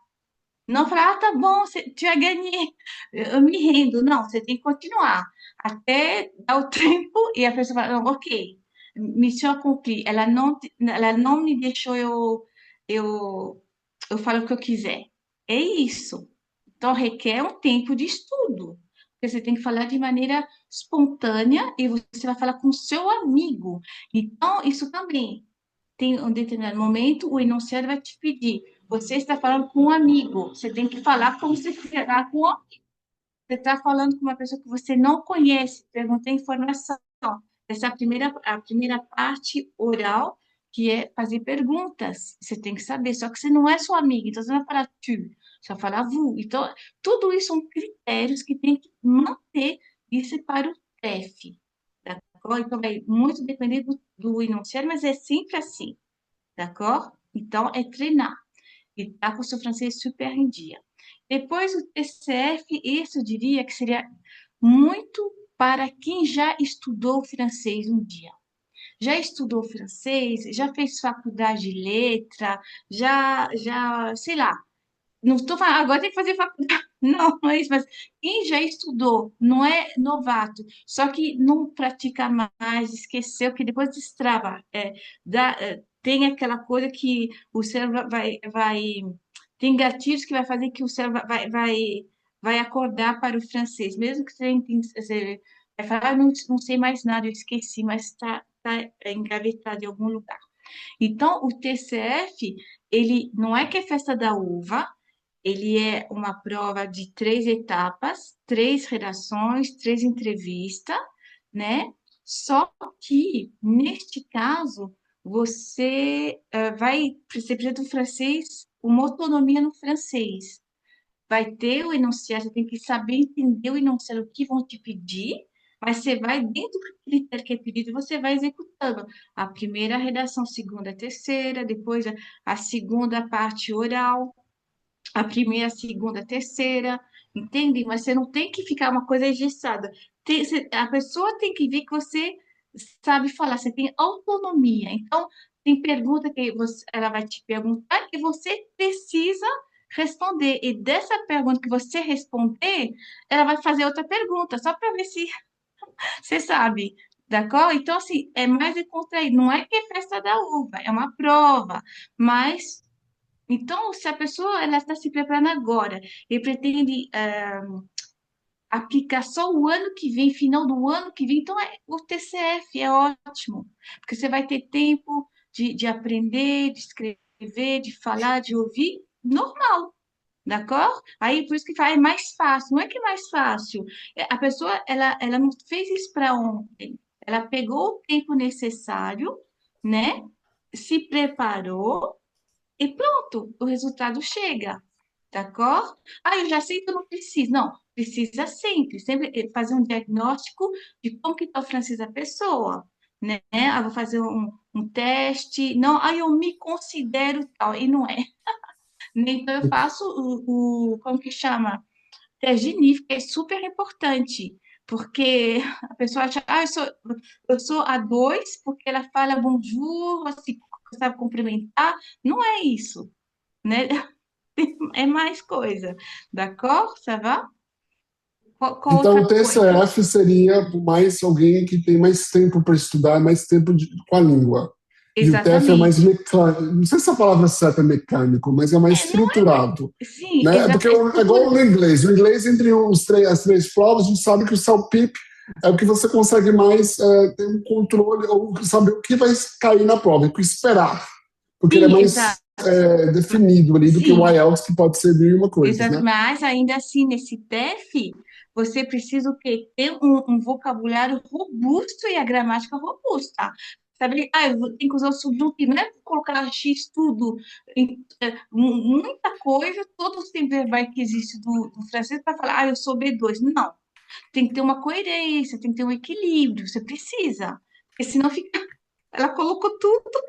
Não falar, ah, tá bom, já ganhei, eu me rendo. Não, você tem que continuar até dar o tempo e a pessoa fala, não, ok, missão accomplie. Ela não me deixou eu falo o que eu quiser. É isso. Então, requer um tempo de estudo. Porque você tem que falar de maneira espontânea e você vai falar com o seu amigo. Então, isso também. Tem um determinado momento, o enunciado vai te pedir. Você está falando com um amigo. Você tem que falar como se falar com um amigo. Você está falando com uma pessoa que você não conhece, pergunta informação. Essa é a primeira parte oral, que é fazer perguntas. Você tem que saber, só que você não é sua amiga, então você não vai falar tu, você vai falar vous. Então, tudo isso são critérios que tem que manter isso para o TEF. D'accord? Então, vai muito depender do enunciado, mas é sempre assim. D'accord? Então, é treinar. E tá com o seu francês super em dia. Depois, o TCF, esse eu diria que seria muito para quem já estudou francês um dia. Já estudou francês, já fez faculdade de letra, sei lá, não estou falando, agora tem que fazer faculdade, não é isso, mas quem já estudou, não é novato, só que não pratica mais, esqueceu, que depois destrava, tem aquela coisa que o cérebro tem gatilhos que vai fazer que o cérebro vai acordar para o francês, mesmo que você vai falar, não sei mais nada, eu esqueci, mas está engavetado em algum lugar. Então, o TCF, ele não é que é festa da uva, ele é uma prova de 3 etapas, 3 redações, 3 entrevistas, né? Só que, neste caso, você precisa do francês, uma autonomia no francês. Vai ter o enunciado, você tem que saber entender o enunciado, o que vão te pedir, mas você vai, dentro do critério que é pedido, você vai executando. A primeira redação, segunda, terceira, depois a segunda parte oral, a primeira, a segunda, a terceira, entende? Mas você não tem que ficar uma coisa engessada. A pessoa tem que ver que você sabe falar, você tem autonomia. Então, tem pergunta que ela vai te perguntar e você precisa responder. E dessa pergunta que você responder, ela vai fazer outra pergunta, só para ver se você sabe. D'accord? Então, assim, é mais de contrair. Não é que é festa da uva, é uma prova, mas então, se a pessoa ela está se preparando agora e pretende aplicar só o ano que vem, final do ano que vem, então o TCF é ótimo, porque você vai ter tempo de aprender, de escrever, de falar, de ouvir, normal, d'accord? Aí, por isso que é mais fácil. Não é que é mais fácil. A pessoa, ela não fez isso para ontem. Ela pegou o tempo necessário, né? Se preparou e pronto, o resultado chega, d'accord? Ah, eu já sei que eu não preciso. Não, precisa sempre fazer um diagnóstico de como que está o francês da pessoa, né? Ah, vou fazer um teste. Não, ah, eu me considero tal, e não é. Então, eu faço como que chama? Teste de nível, que é super importante, porque a pessoa acha, ah, eu sou A2 porque ela fala bonjour, assim, sabe cumprimentar. Não é isso, né? É mais coisa. D'accord? Ça va? Qual Então, outra o coisa? TCF seria mais alguém que tem mais tempo para estudar, mais tempo com a língua. E o TEF é mais Exatamente. mecânico, não sei se a palavra certa é mecânico, mas é mais Não estruturado. sim, Né? Porque é é igual tudo. no inglês. O inglês, entre as 3 provas, a gente sabe que o CELPIP é o que você consegue mais ter um controle, ou saber o que vai cair na prova, o que esperar. Porque ele é Sim, mais exato. definido ali do que Sim. o IELTS, que pode ser mil e uma coisas, Exato, né? mas ainda assim, nesse TEF, você precisa o quê? Ter um vocabulário robusto e a gramática robusta. Sabe? Tenho que usar o subjuntivo, não é colocar X tudo, muita coisa, todos os tempos verbais que existem do francês para falar, eu sou B2. Não. Tem que ter uma coerência, tem que ter um equilíbrio, você precisa. Porque senão fica. Ela colocou tudo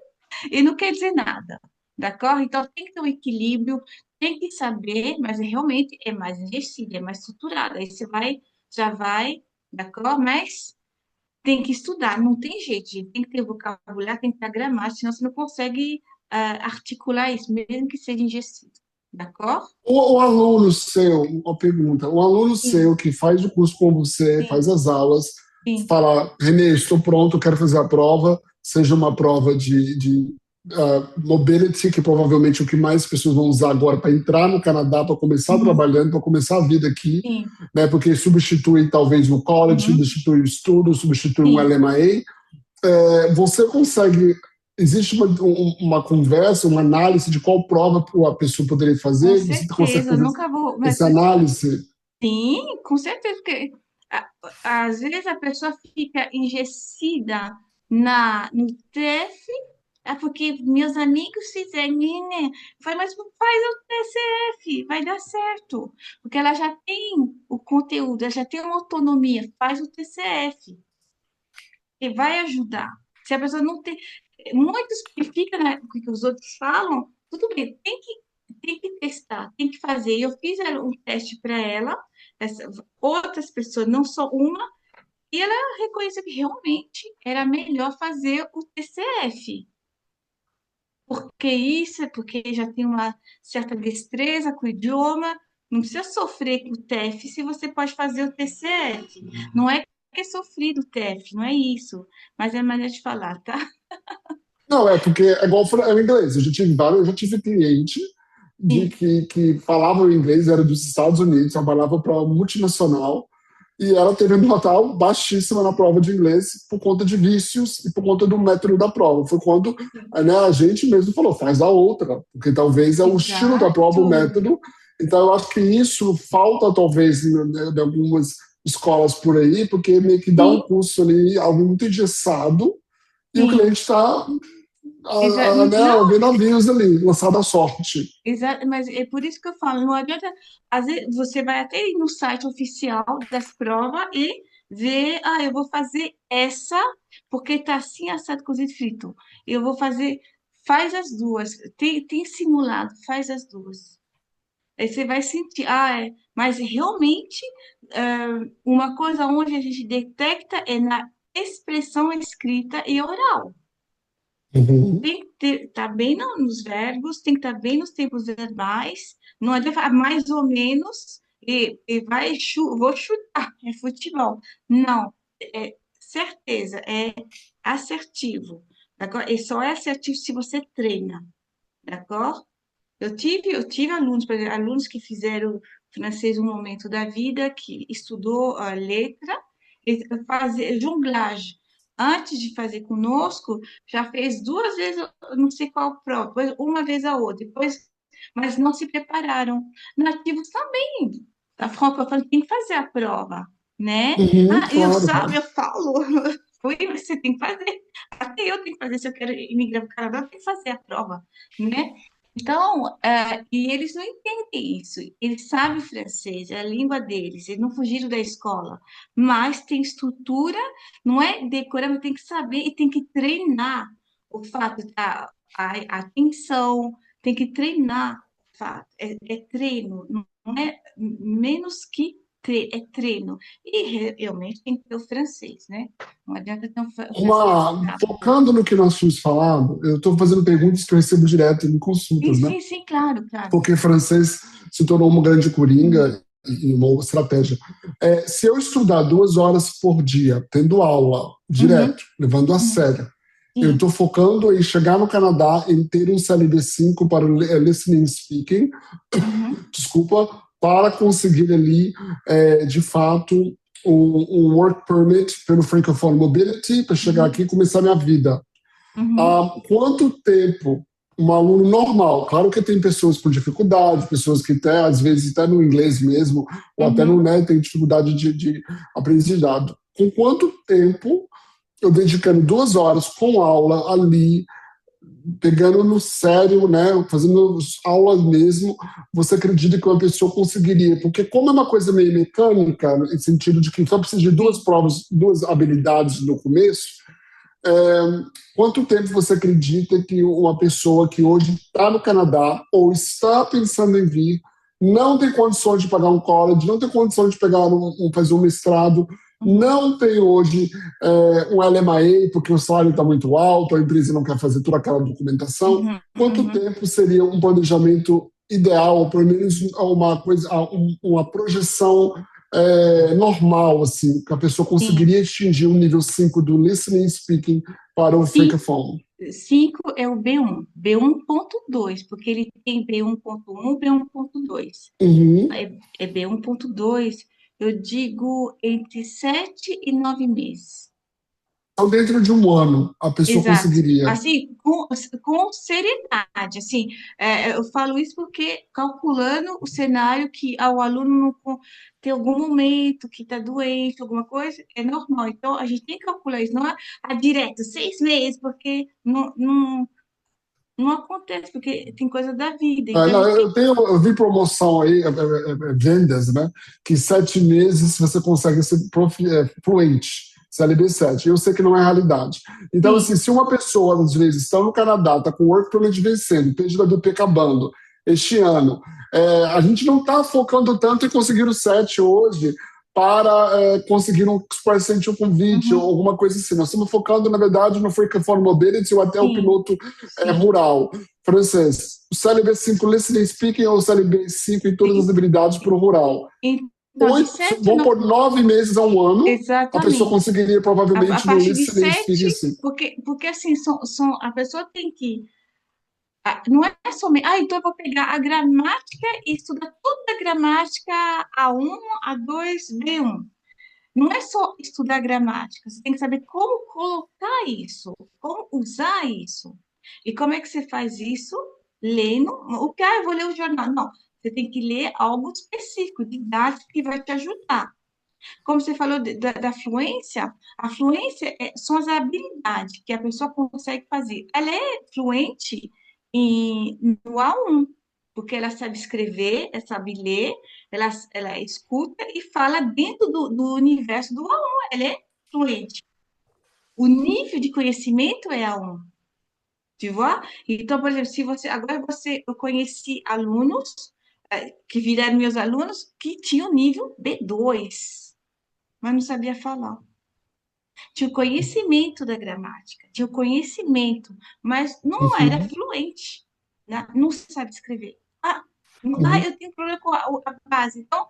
e não quer dizer nada. D'accord? Então tem que ter um equilíbrio, tem que saber, mas realmente é mais investida, é mais estruturada. Aí você já vai, d'accord? Mas tem que estudar, não tem jeito, gente. Tem que ter vocabulário, tem que ter gramática, senão você não consegue articular isso, mesmo que seja ingestivo. D'accord? O aluno seu, uma pergunta, o aluno Sim, seu que faz o curso com você, sim, faz as aulas, sim, fala, Renê, estou pronto, quero fazer a prova, seja uma prova de mobility, que provavelmente é o que mais pessoas vão usar agora para entrar no Canadá, para começar uhum, trabalhando, para começar a vida aqui, sim, né, porque substitui talvez o college, uhum, substitui o estudo, substitui um sim. LMA. Você consegue. Existe uma conversa, uma análise de qual prova a pessoa poderia Com fazer? Você consegue certeza, fazer nunca vou. Mas essa análise? sim, com certeza, porque às vezes a pessoa fica engessida no TF, porque meus amigos fizeram, né? Foi, mas faz o TCF, vai dar certo, porque ela já tem o conteúdo, ela já tem uma autonomia, faz o TCF, que vai ajudar. Se a pessoa não tem. Muitos que ficam o que os outros falam, tudo bem, tem que testar, tem que fazer. Eu fiz um teste para ela, outras pessoas, não só uma, e ela reconheceu que realmente era melhor fazer o TCF. Porque isso é porque já tem uma certa destreza com o idioma, não precisa sofrer com o TEF se você pode fazer o TCF. Não é que é sofrido o TEF, não é isso, mas é a maneira de falar, tá? Não, porque é igual o inglês. Eu já tive cliente Sim, que falava o inglês, era dos Estados Unidos, trabalhava para uma multinacional, e ela teve nota baixíssima na prova de inglês por conta de vícios e por conta do método da prova. Foi quando, né, a gente mesmo falou, faz a outra, porque talvez é o estilo da prova, o exato. método. Então, eu acho que isso falta, talvez, de algumas escolas por aí, porque meio que dá um Sim, curso ali, algo muito engessado, e o sim. cliente está né, Não, vendo navios ali, lançado à sorte. mas é por isso que eu falo, não adianta, às vezes você vai até ir no site oficial das provas e ver, eu vou fazer essa, porque tá assim, assado, cozido, frito. Eu vou fazer, faz as duas. Tem simulado, faz as duas. Aí você vai sentir, mas realmente, uma coisa onde a gente detecta é na expressão escrita e oral. Uhum. Tem que estar bem nos verbos, tem que estar bem nos tempos verbais, não adianta falar mais ou menos e vou chutar, é futebol. Não, é certeza, é assertivo. Agora, e só é assertivo se você treina, d'accord? Eu tive alunos, por exemplo, alunos que fizeram francês um momento da vida, que estudou a letra, e fazer jonglagem. Antes de fazer conosco, já fez duas vezes, eu não sei qual prova, depois uma vez a outra, depois, mas não se prepararam. Nativos também. A francofone tem que fazer a prova, né? Uhum, Eu claro, sabe, claro. eu falo. Ui, você tem que fazer. Até eu tenho que fazer, se eu quero imigrar para o Canadá, eu tenho que fazer a prova, né? Então, e eles não entendem isso. Eles sabem francês, é a língua deles, eles não fugiram da escola. Mas tem estrutura, não é decorar, mas tem que saber e tem que treinar o fato da a atenção, tem que treinar o fato. É treino, não é menos que é treino. E realmente tem que ter o francês, né? Não adianta ter o francês rápido. Focando no que nós tínhamos falado, eu estou fazendo perguntas que eu recebo direto em Sim, consultas, né? sim, sim, claro, claro. Porque francês se tornou uma grande coringa e uma estratégia. Se eu estudar 2 horas por dia, tendo aula Uhum, direto, levando a uhum, sério, eu sim. estou focando em chegar no Canadá, em ter um CLB5 para o listening and speaking, Uhum, desculpa, para conseguir ali, de fato, um work permit pelo Francophone Mobility, para chegar uhum, aqui e começar minha vida. uhum. Quanto tempo um aluno normal. Claro que tem pessoas com dificuldade, pessoas que até, às vezes, até no inglês mesmo, ou até no Uhum. net, tem dificuldade de aprendizado. Com quanto tempo eu dedicando 2 horas com aula ali, pegando no sério, né, fazendo aulas mesmo, você acredita que uma pessoa conseguiria? Porque como é uma coisa meio mecânica, no sentido de que só precisa de duas Sim. provas, duas habilidades no começo, é, quanto tempo você acredita que uma pessoa que hoje está no Canadá ou está pensando em vir, não tem condições de pagar um college, não tem condições de pegar fazer um mestrado, Uhum. não tem hoje um LMIA porque o salário está muito alto, a empresa não quer fazer toda aquela documentação. Uhum. Quanto Uhum. tempo seria um planejamento ideal, ou pelo menos uma coisa, uma projeção normal, assim, que a pessoa Sim. conseguiria atingir o nível 5 do listening and speaking para o francophone? 5 é o B1, B1.2, porque ele tem B1.1, B1.2. Uhum. É B1.2, eu digo entre 7 e 9 meses. Então, dentro de um ano, a pessoa Exato. conseguiria. Assim, com seriedade, assim, eu falo isso porque calculando o cenário que o aluno tem algum momento que está doente, alguma coisa, é normal. Então, a gente tem que calcular isso, não é direto, 6 meses, porque não acontece, porque tem coisa da vida. Então, a Não, gente tem eu vi promoção aí, vendas, né? Que 7 meses você consegue ser fluente, CLB 7. Eu sei que não é realidade. Então, assim, sim, se uma pessoa, às vezes, está no Canadá, está com o Work Permit vencendo, PGWP acabando este ano, a gente não está focando tanto em conseguir o 7 hoje para conseguir um presente, um convite ou uhum, alguma coisa assim. Nós estamos focando, na verdade, no Francophone Mobility ou até o sim, piloto sim. rural francês. O CLB 5 Listening Speaking ou o CLB 5 em todas as habilidades para o rural. Então, de 7 Vamos por 9 meses a um ano, a pessoa exatamente. conseguiria A provavelmente no partir de Listening Speaking 7, 5. porque assim, a pessoa tem que. Não é somente. Então eu vou pegar a gramática e estudar toda a gramática A1, A2, B1. Não é só estudar gramática, você tem que saber como colocar isso, como usar isso. E como é que você faz isso? Lendo. O que? Eu vou ler o jornal. Não, você tem que ler algo específico, didático, que vai te ajudar. Como você falou da fluência, a fluência são as habilidades que a pessoa consegue fazer. Ela é fluente no A1, porque ela sabe escrever, ela sabe ler, ela escuta e fala dentro do universo do A1. Ela é fluente. O nível de conhecimento é A1. Tu vois? Então, por exemplo, se você eu conheci alunos que viraram meus alunos que tinham nível B2, mas não sabia falar. Tinha o conhecimento da gramática, tinha o conhecimento, mas não era Uhum, fluente, né? Não sabe escrever. uhum. Eu tenho problema com a base. Então,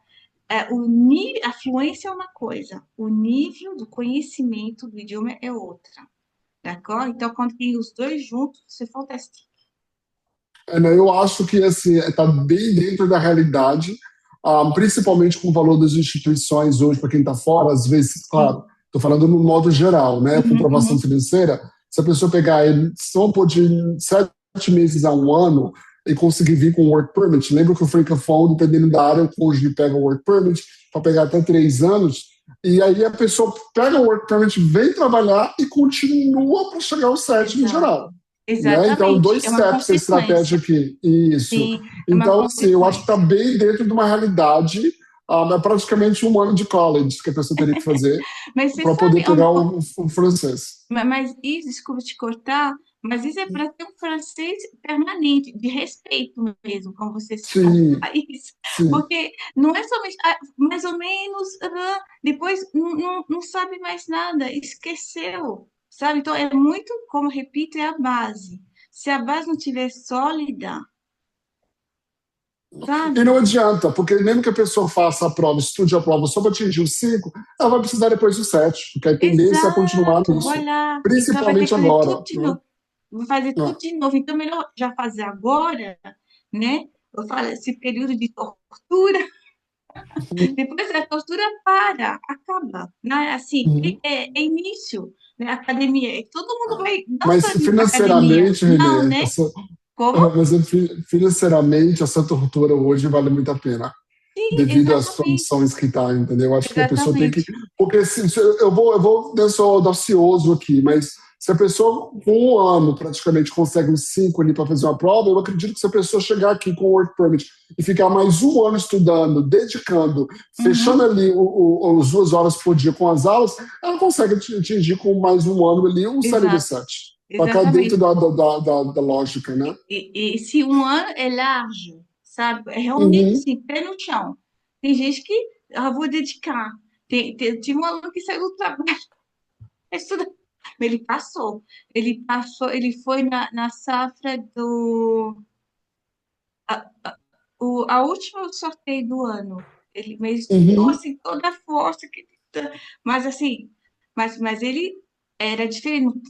a fluência é uma coisa, o nível do conhecimento do idioma é outra, d'accord? Então, quando tem os dois juntos, c'est fantastique. Né, eu acho que assim está bem dentro da realidade, principalmente com o valor das instituições hoje para quem está fora. Às vezes, claro, Sim. estou falando no modo geral, né? Uhum, Comprovação uhum. financeira. Se a pessoa pegar só por de 7 meses a um ano e conseguir vir com o Work Permit, lembra que o Francophone, dependendo da área, o cônjuge pega o Work Permit para pegar até 3 anos. E aí a pessoa pega o Work Permit, vem trabalhar e continua para chegar ao 7 no Exato. geral, né? Então, Exatamente. dois É uma steps a estratégia consequência. aqui. Isso. Sim, é uma Então, assim, eu acho que está consequência. bem dentro de uma realidade, é praticamente um ano de college que a pessoa teria que fazer Mas você para poder sabe, pegar o francês. mas isso, desculpa te cortar, mas isso é para ter um francês permanente, de respeito mesmo, como você citou o Sim, país. sim. Porque não é somente, mais ou menos, depois não sabe mais nada, esqueceu, sabe? Então é muito, como eu repito, é a base. Se a base não tiver sólida, E não sabe? adianta, porque mesmo que a pessoa faça a prova, estude a prova só para atingir o 5, ela vai precisar depois do 7, porque a tendência é continuar Exato, nisso. voilà. Então vai ter Principalmente que fazer tudo agora, de né? novo. Vou fazer tudo É. de novo. Então, melhor já fazer agora, né? Eu falo, esse período de tortura, depois a tortura para, acaba, né? Assim, Uhum. é início, né? Academia. E todo mundo vai, não Mas só na academia, financeiramente, não, Renê, né? Como? Mas financeiramente, essa tortura hoje vale muito a pena, Sim, devido às exatamente, condições que está, entendeu? Acho que a pessoa tem que. exatamente. Porque eu vou eu sou audacioso aqui, mas se a pessoa com um ano praticamente consegue uns 5 ali para fazer uma prova, eu acredito que se a pessoa chegar aqui com o work permit e ficar mais um ano estudando, dedicando, fechando Uhum, ali as 2 horas por dia com as aulas, ela consegue atingir com mais um ano ali um exato, CLB7. Para cá dentro exatamente. da lógica, né? E se um ano é large, sabe? É realmente Uhum. assim, pé no chão. Tem gente que vou dedicar. Tive um aluno que saiu do trabalho para estudar. Mas ele passou. Ele passou, ele foi na safra do. A última sorteio do ano. Ele estudou Uhum. assim, toda a força. Mas assim, mas ele era diferente.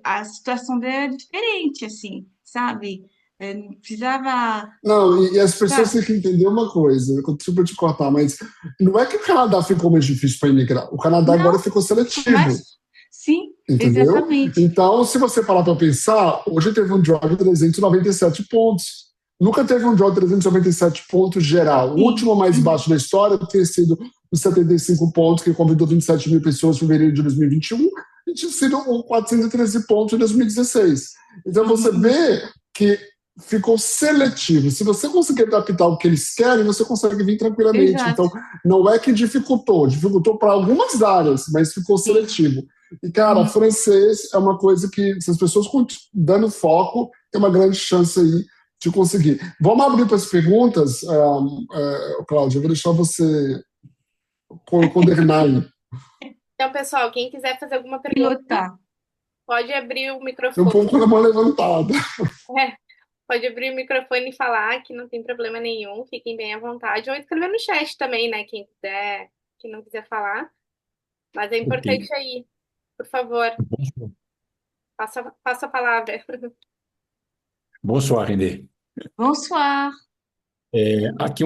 A situação dele era diferente, assim, sabe? Não precisava, Não, e as pessoas sabe? têm que entender uma coisa, eu desculpa te cortar, mas não é que o Canadá ficou mais difícil para imigrar, o Canadá agora Não, ficou seletivo, mas sim, entendeu? exatamente. Então, se você parar para pensar, hoje teve um draw de 397 pontos. Nunca teve um draw de 397 pontos geral. O Sim. último mais Uhum, baixo da história ter sido os 75 pontos, que convidou 27 mil pessoas em fevereiro de 2021, e tinha sido 413 pontos em 2016. Então, você uhum, vê que ficou seletivo. Se você conseguir adaptar o que eles querem, você consegue vir tranquilamente. exato. Então, não é que dificultou para algumas áreas, mas ficou Sim. seletivo. E, cara, Uhum. francês é uma coisa que, se as pessoas dando foco, tem uma grande chance aí de conseguir. Vamos abrir para as perguntas, Cláudia. Eu vou deixar você coordenar aí. Então, pessoal, quem quiser fazer alguma pergunta, Pilotar. pode abrir o Tem um microfone. pouco da mão levantada. É, pode abrir o microfone e falar, que não tem problema nenhum, fiquem bem à vontade. Ou escrever no chat também, né? Quem quiser, quem não quiser falar. Mas é Ok. importante aí, por favor, Bonsoir, passa a palavra. Bonsoir, René. Bonsoir. Aqui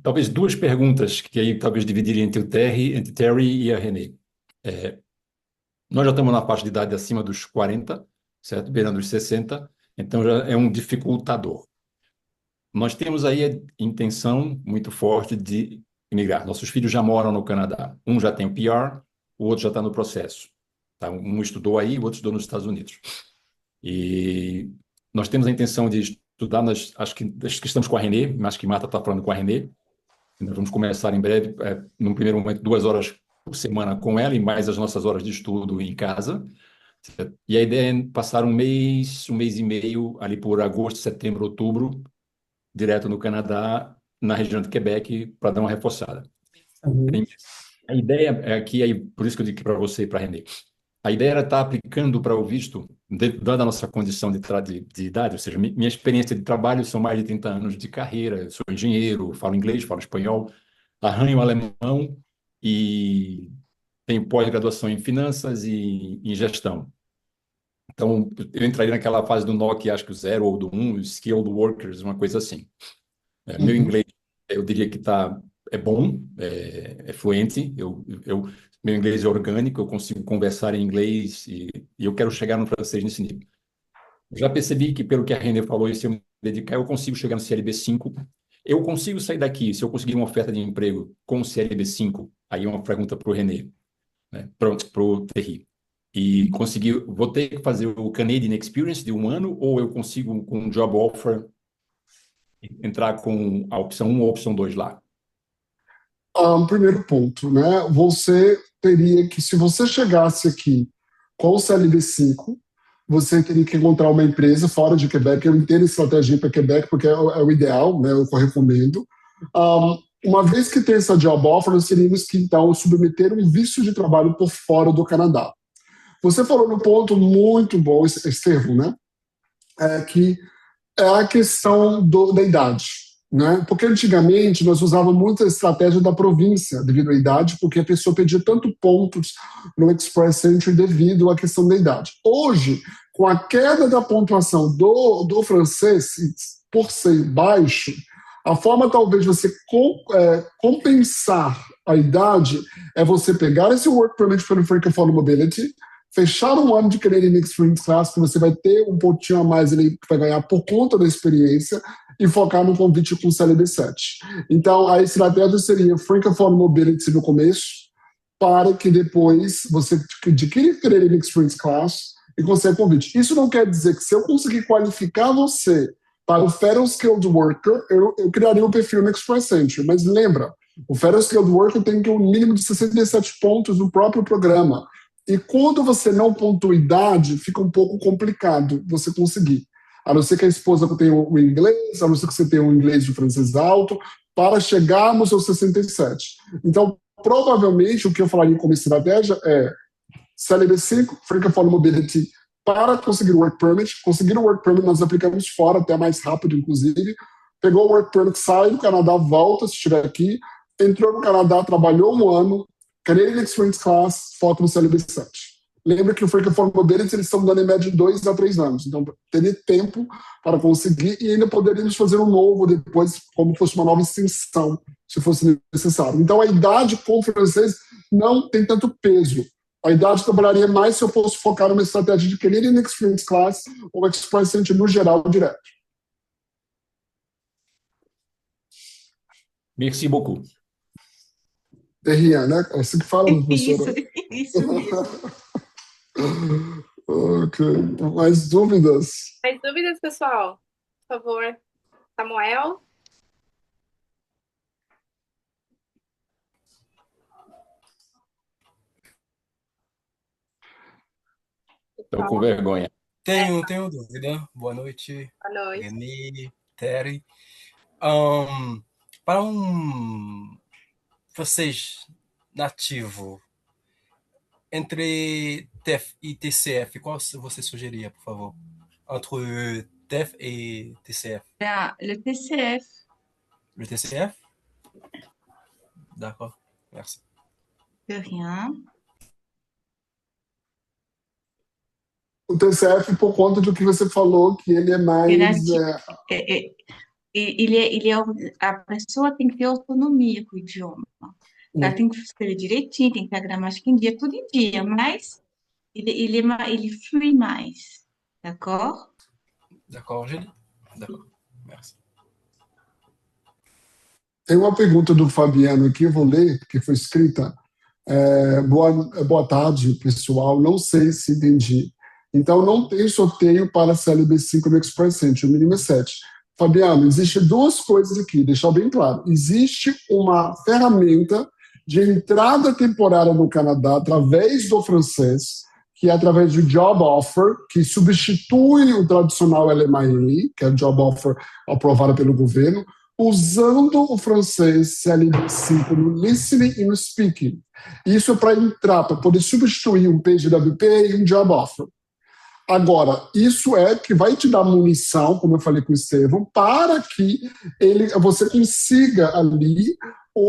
talvez duas perguntas que aí talvez dividirem entre Terry e a René. É, nós já estamos na faixa de idade acima dos 40, certo? Beirando os 60, então já é um dificultador. Nós temos aí a intenção muito forte de imigrar. Nossos filhos já moram no Canadá. Um já tem o PR, o outro já está no processo. Tá? Um estudou aí, o outro estudou nos Estados Unidos. E nós temos a intenção de estudar, acho que estamos com a Renê, acho que Marta está falando com a Renê. Nós vamos começar em breve, num primeiro momento, 2 horas por semana com ela e mais as nossas horas de estudo em casa. E a ideia é passar um mês e meio, ali por agosto, setembro, outubro, direto no Canadá, na região de Quebec, para dar uma reforçada. Uhum. A ideia é aqui, aí, por isso que eu digo para você e para a Renê, a ideia era estar aplicando para o visto, dada a nossa condição de idade, ou seja, minha experiência de trabalho são mais de 30 anos de carreira, eu sou engenheiro, falo inglês, falo espanhol, arranho alemão e tenho pós-graduação em finanças e em gestão. Então, eu entraria naquela fase do Nokia, acho que o 0 ou do 1, Skilled Workers, uma coisa assim. Meu Uhum. inglês, eu diria que é bom, é fluente, meu inglês é orgânico, eu consigo conversar em inglês e eu quero chegar no francês nesse nível. Já percebi que, pelo que a Renê falou, e se eu me dedicar, eu consigo chegar no CLB5. Eu consigo sair daqui, se eu conseguir uma oferta de emprego com o CLB5, aí é uma pergunta para o Renê, né? Para o Terry. E conseguir, vou ter que fazer o Canadian Experience de um ano, ou eu consigo, com um job offer, entrar com a opção 1 ou a opção 2 lá? Primeiro ponto, né? Você teria que, se você chegasse aqui com o CLB5, você teria que encontrar uma empresa fora de Quebec. Eu entendo a estratégia para Quebec, porque é o ideal, né? Eu recomendo. Uma vez que tem essa job offer, nós teríamos que, então, submeter um visto de trabalho por fora do Canadá. Você falou num ponto muito bom, Estevão, né? Que é a questão da idade, né? Porque antigamente nós usávamos muito a estratégia da província devido à idade, porque a pessoa pedia tanto pontos no Express Entry devido à questão da idade. Hoje, com a queda da pontuação do francês, por ser baixo, a forma talvez de você compensar a idade é você pegar esse Work Permit pelo Francophone Mobility, fechar um ano de Canadian Experience Class, que você vai ter um pontinho a mais ali que vai ganhar por conta da experiência, e focar no convite com o CLB 7. Então, a estratégia seria Francophone Mobility no começo, para que depois você adquire Canadian Experience Class e consegue convite. Isso não quer dizer que se eu conseguir qualificar você para o Federal Skilled Worker, eu criaria um perfil no Express Entry. Mas lembra, o Federal Skilled Worker tem que ter um mínimo de 67 pontos no próprio programa. E quando você não pontua idade, fica um pouco complicado você conseguir. A não ser que a esposa tenha o inglês, a não ser que você tenha um inglês de francês alto, para chegarmos aos 67. Então, provavelmente, o que eu falaria como estratégia é CLB 5, Francophone Mobility, para conseguir o Work Permit. Conseguir o Work Permit, nós aplicamos fora, até mais rápido, inclusive. Pegou o Work Permit, sai do Canadá, volta, se estiver aqui. Entrou no Canadá, trabalhou um ano, Canadian Experience Class, foca no CLB 7. Lembra que o Francophone Mobility, eles estão dando em média de 2 a 3 anos. Então, teria tempo para conseguir e ainda poderíamos fazer um novo depois, como fosse uma nova extensão, se fosse necessário. Então, a idade com o francês não tem tanto peso. A idade trabalharia mais se eu fosse focar numa estratégia de Canadian Experience Class ou Express Entry no geral direto. Merci beaucoup. Terrian, né? É assim que fala, professora? Isso mesmo. Ok. Mais dúvidas? Mais dúvidas, pessoal? Por favor, Samuel. Estou com vergonha. Tenho dúvida. Boa noite, Boa noite. René, Terry. Para um francês nativo, entre TEF e TCF, qual você sugeria, por favor? Entre TEF et TCF. Le TCF. Le TCF? D'accord, merci. De rien. O TCF, por conta do que você falou, que ele é mais... A pessoa tem que ter autonomia com o idioma. Ela tem que escrever direitinho, tem que ter a gramática em dia, tudo em dia, mas ele flui mais. D'accord? D'accord, Gilles? D'accord, merci. Tem uma pergunta do Fabiano aqui, eu vou ler, que foi escrita. Boa tarde, pessoal. Não sei se entendi. Então, não tem sorteio para a CLB 5 no Express Entry, o mínimo é 7. Fabiano, existem duas coisas aqui, deixar bem claro. Existe uma ferramenta de entrada temporária no Canadá através do francês, que é através do Job Offer, que substitui o tradicional LMIA, que é o Job Offer aprovado pelo governo, usando o francês CLB 5 no listening e no speaking. Isso é para entrar, para poder substituir um PGWP e um Job Offer. Agora, isso é que vai te dar munição, como eu falei com o Estevão, para que você consiga ali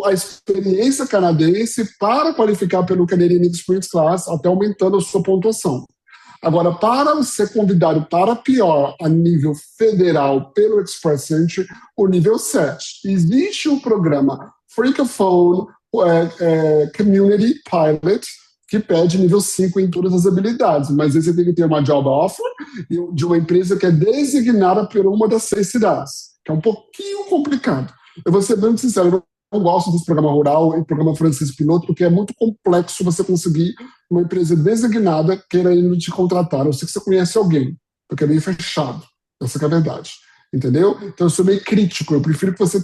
a experiência canadense para qualificar pelo Canadian Experience Class, até aumentando a sua pontuação. Agora, para ser convidado para pior a nível federal pelo Express Entry, o nível 7. Existe o programa Francophone Community Pilot, que pede nível 5 em todas as habilidades, mas aí você tem que ter uma job offer de uma empresa que é designada por uma das 6 cidades, que é um pouquinho complicado. Eu vou ser bem sincero, eu não gosto desse programa rural e programa francês piloto, porque é muito complexo você conseguir uma empresa designada querendo te contratar. Eu sei que você conhece alguém, porque é meio fechado. Essa que é a verdade. Entendeu? Então eu sou meio crítico, eu prefiro que você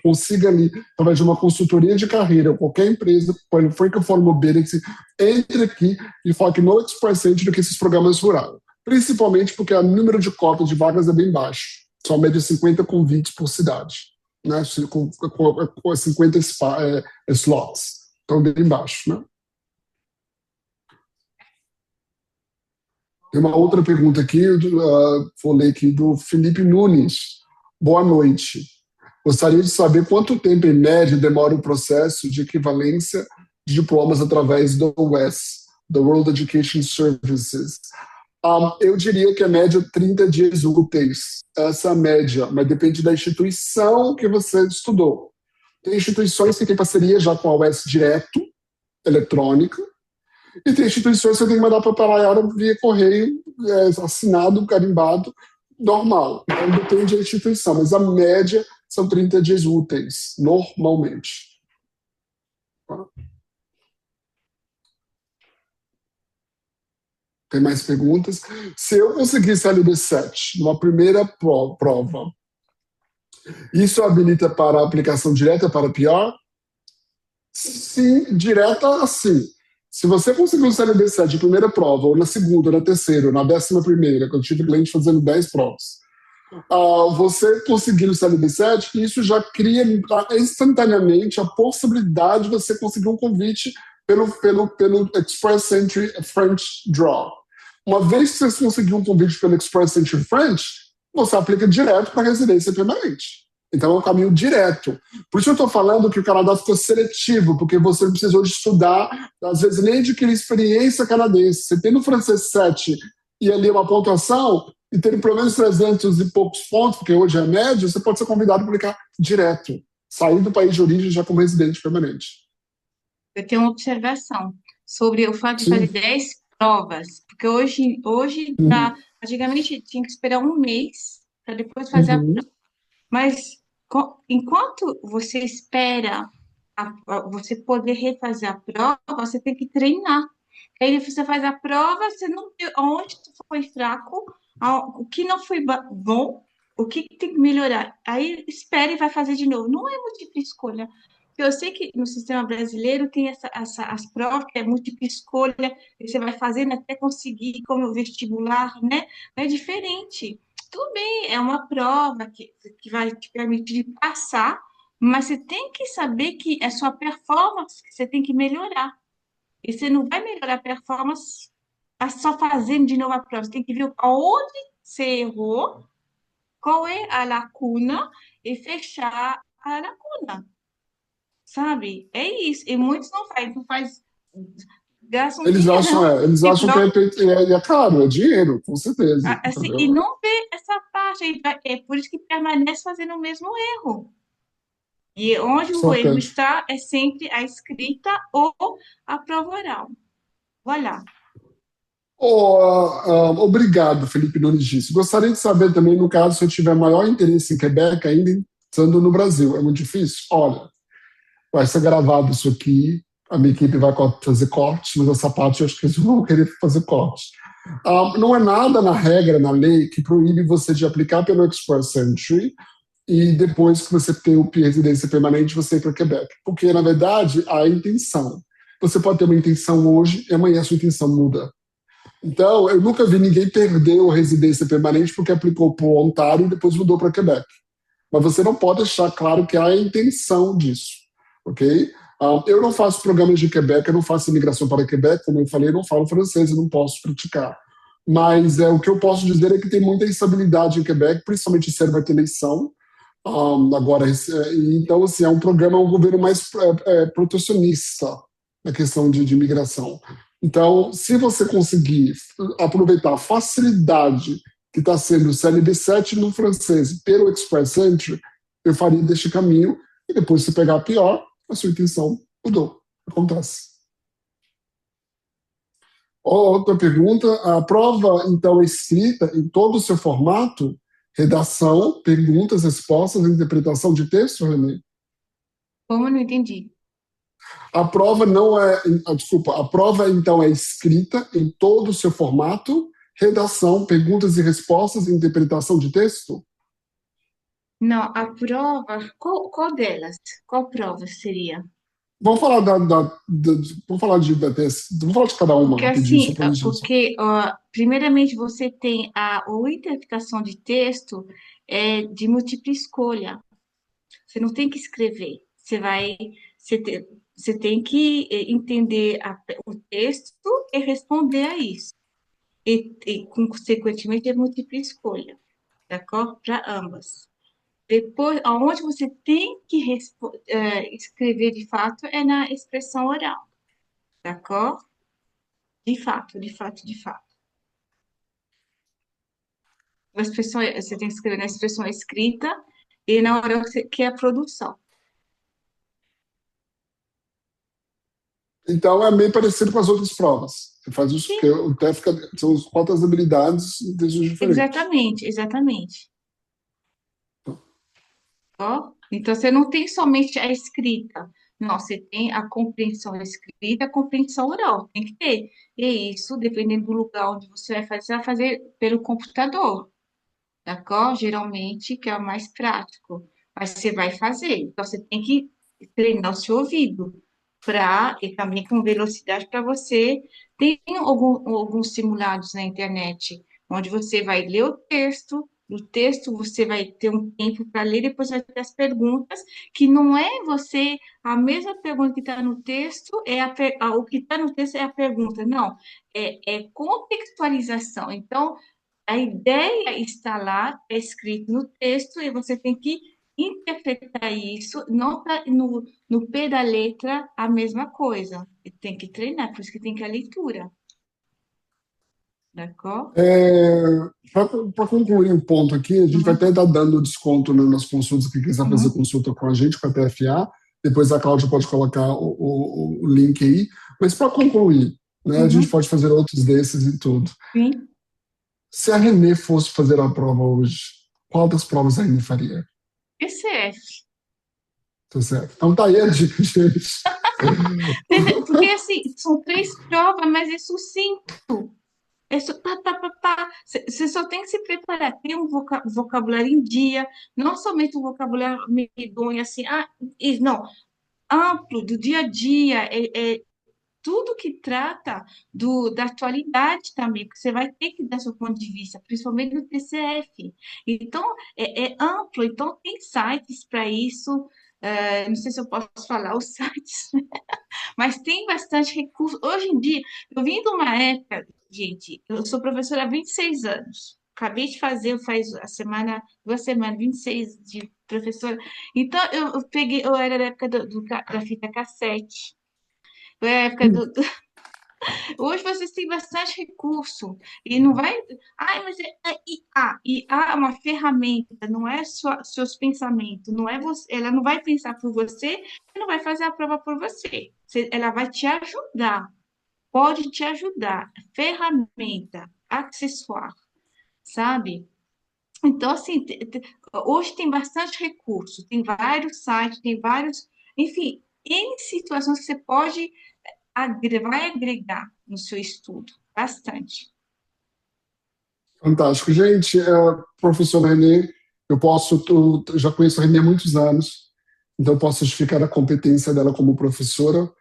consiga ali, através de uma consultoria de carreira, ou qualquer empresa, põe o Francophone Mobility, entre aqui e foque no Express Entry do que esses programas rurais. Principalmente porque o número de cotas de vagas é bem baixo, só média 50 convites por cidade, né? Com 50 slots, então bem baixo, né? Tem uma outra pergunta aqui, vou ler aqui, do Felipe Nunes. Boa noite. Gostaria de saber quanto tempo, em média, demora o processo de equivalência de diplomas através do WES, do World Education Services. Eu diria que a média é 30 dias úteis. Essa é a média, mas depende da instituição que você estudou. Tem instituições que têm parceria já com a WES direto, eletrônica, E tem instituições que você tem que mandar para Paraiara via correio, assinado, carimbado, normal. Então depende da instituição, mas a média são 30 dias úteis, normalmente. Tem mais perguntas? Se eu conseguisse a LB7 numa primeira prova, isso habilita para aplicação direta para PR? Sim, direta assim. Se você conseguiu o CLB7 de primeira prova, ou na segunda, ou na terceira, ou na 11ª, que eu tive cliente fazendo 10 provas, você conseguindo o CLB7, isso já cria instantaneamente a possibilidade de você conseguir um convite pelo Express Entry French Draw. Uma vez que você conseguiu um convite pelo Express Entry French, você aplica direto para a residência permanente. Então é um caminho direto. Por isso eu estou falando que o Canadá ficou seletivo, porque você não precisou de estudar, às vezes nem adquirir experiência canadense. Você tem no francês 7 e ali uma pontuação, e ter pelo menos 300 e poucos pontos, porque hoje é médio, você pode ser convidado a aplicar direto, sair do país de origem já como residente permanente. Eu tenho uma observação sobre o fato de fazer 10 provas, porque hoje antigamente tinha que esperar um mês para depois fazer a prova. Mas enquanto você espera você poder refazer a prova, você tem que treinar. Aí você faz a prova, você não viu onde foi fraco, o que não foi bom, o que tem que melhorar. Aí espere e vai fazer de novo. Não é múltipla escolha. Eu sei que no sistema brasileiro tem as provas que é múltipla escolha, e você vai fazendo até conseguir, como o vestibular, né? É diferente. Tudo bem, é uma prova que vai te permitir passar, mas você tem que saber que é sua performance que você tem que melhorar. E você não vai melhorar a performance só fazendo de novo a prova. Você tem que ver aonde você errou, qual é a lacuna e fechar a lacuna. Sabe? É isso. E muitos não faz, gastam Eles dinheiro. acham que é caro, é dinheiro, com certeza. Assim, e não vê essa parte. É por isso que permanece fazendo o mesmo erro. E onde o erro está é sempre a escrita ou a prova oral. Voilà. Obrigado, Felipe Nunes disse. Gostaria de saber também, no caso, se eu tiver maior interesse em Quebec, ainda estando no Brasil. É muito difícil? Olha, vai ser gravado isso aqui, a minha equipe vai fazer cortes, mas essa parte eu acho que eles vão querer fazer cortes. Não é nada na regra, na lei, que proíbe você de aplicar pelo Express Entry e depois que você tem o residência permanente, você ir para Quebec. Porque, na verdade, a intenção. Você pode ter uma intenção hoje e amanhã a sua intenção muda. Então, eu nunca vi ninguém perder a residência permanente porque aplicou para o Ontário e depois mudou para Quebec. Mas você não pode deixar claro que há a intenção disso, ok? Eu não faço programas de Quebec, eu não faço imigração para Quebec, como eu falei, eu não falo francês, eu não posso criticar. Mas o que eu posso dizer é que tem muita instabilidade em Quebec, principalmente se vai ter eleição. Agora, então, assim, é um governo mais protecionista na questão de imigração. Então, se você conseguir aproveitar a facilidade que está sendo o CLB7 no francês pelo Express Entry, eu faria deste caminho, e depois se pegar pior, a sua intenção mudou. Acontece. Outra pergunta, a prova, então, é escrita em todo o seu formato, redação, perguntas, respostas, interpretação de texto, René? Como não entendi? A prova não é, desculpa, a prova então é escrita em todo o seu formato, redação, perguntas e respostas, interpretação de texto? Não, a prova, qual delas? Qual prova seria? Vamos falar vamos falar vamos falar de cada uma Porque rapidinho, assim, primeiramente você tem a interpretação de texto de múltipla escolha. Você não tem que escrever. Você tem que entender o texto e responder a isso. E consequentemente, é múltipla escolha, d'accord? Para ambas. Depois, aonde você tem que escrever de fato é na expressão oral, d'accord? De fato, de fato, de fato. Você tem que escrever na expressão escrita e na oral que é a produção. Então, é meio parecido com as outras provas. Você faz os, Sim, porque o TEF são as quantas habilidades em textos diferentes. exatamente. Ó, então, você não tem somente a escrita. Não, você tem a compreensão escrita e a compreensão oral. Tem que ter. E isso, dependendo do lugar onde você vai fazer pelo computador, d'accord? Geralmente, que é o mais prático. Mas você vai fazer. Então, você tem que treinar o seu ouvido e também com velocidade para você. Tem alguns simulados na internet, onde você vai ler o texto, no texto você vai ter um tempo para ler, depois vai ter as perguntas, que não é você, a mesma pergunta que está no texto, o que está no texto é a pergunta, não, é contextualização. Então, a ideia está lá, é escrito no texto, e você tem que interpretar isso, não tá no pé da letra a mesma coisa. E tem que treinar, por isso que tem que a leitura, d'accord? Para concluir um ponto aqui, a gente vai até estar dando desconto nas consultas, que quiser fazer consulta com a gente, com a TFA. Depois a Cláudia pode colocar o link aí. Mas para concluir, né, a gente pode fazer outros desses e tudo. Sim. Se a Renê fosse fazer a prova hoje, qual das provas a Renê faria? ECF. Tá certo. Então tá aí a dica, gente. Porque assim, são 3 provas, mas é sucinto. É só, pá, pá, pá, pá. Você só tem que se preparar, ter um vocabulário em dia, não somente um vocabulário medonho, assim, não, amplo, do dia a dia, tudo que trata da atualidade também, porque você vai ter que dar seu ponto de vista, principalmente no TCF. Então, é amplo, então tem sites para isso, não sei se eu posso falar os sites, mas tem bastante recurso. Hoje em dia, eu vim de uma época, gente, eu sou professora há 26 anos. Acabei de fazer, faz a semana, 2 semanas, 26 de professora. Então, eu era da época da fita cassete. Eu era da época Hoje vocês têm bastante recurso e não vai. Ai, mas é IA. IA é uma ferramenta, não é só seus pensamentos, não é você. Ela não vai pensar por você e não vai fazer a prova por você. Ela vai te ajudar, pode te ajudar. Ferramenta, acessório, sabe? Então, assim, hoje tem bastante recurso, tem vários sites, tem vários, enfim, N situações que você pode vai agregar no seu estudo, bastante. Fantástico. Gente, professor Renê, já conheço a Renê há muitos anos, então eu posso justificar a competência dela como professora,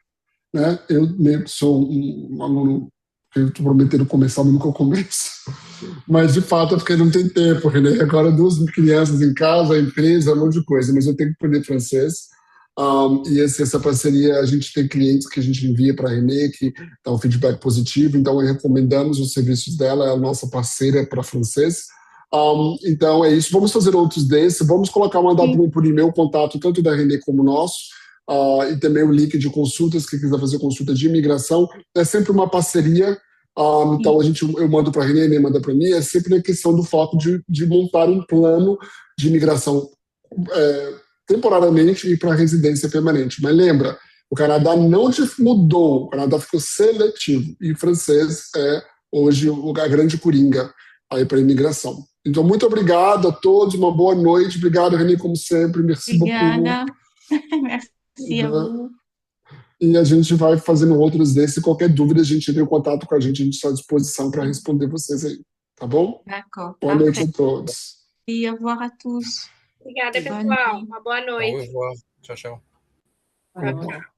né? Eu mesmo sou um aluno que eu estou prometendo começar, mas nunca começo. Mas, de fato, é porque não tem tempo, Renê. Agora, 2 crianças em casa, empresa, um monte de coisa, mas eu tenho que aprender francês. E essa parceria, a gente tem clientes que a gente envia para a Renê, que dá um feedback positivo, então recomendamos os serviços dela, é a nossa parceira para francês. Então é isso, vamos fazer outros desses, vamos colocar uma data por e-mail, contato tanto da Renê como nosso, e também o link de consultas, que quiser fazer consulta de imigração, é sempre uma parceria. Então eu mando para a Renê, a Renê manda para mim, é sempre a questão do foco de montar um plano de imigração temporariamente e para residência permanente. Mas lembra, o Canadá não mudou, o Canadá ficou seletivo, e o francês é hoje a grande coringa aí para a imigração. Então, muito obrigado a todos, uma boa noite, obrigado, Renê, como sempre, merci Obrigada. beaucoup. Merci a vous. E a gente vai fazendo outros desses, qualquer dúvida, a gente entra em contato com a gente está à disposição para responder vocês aí, tá bom? D'accord, Boa noite parfait. a todos. E au revoir à tous. Obrigada, Bonne pessoal. nuit. Uma boa Au noite. revoir. Tchau, tchau. Tchau, tchau.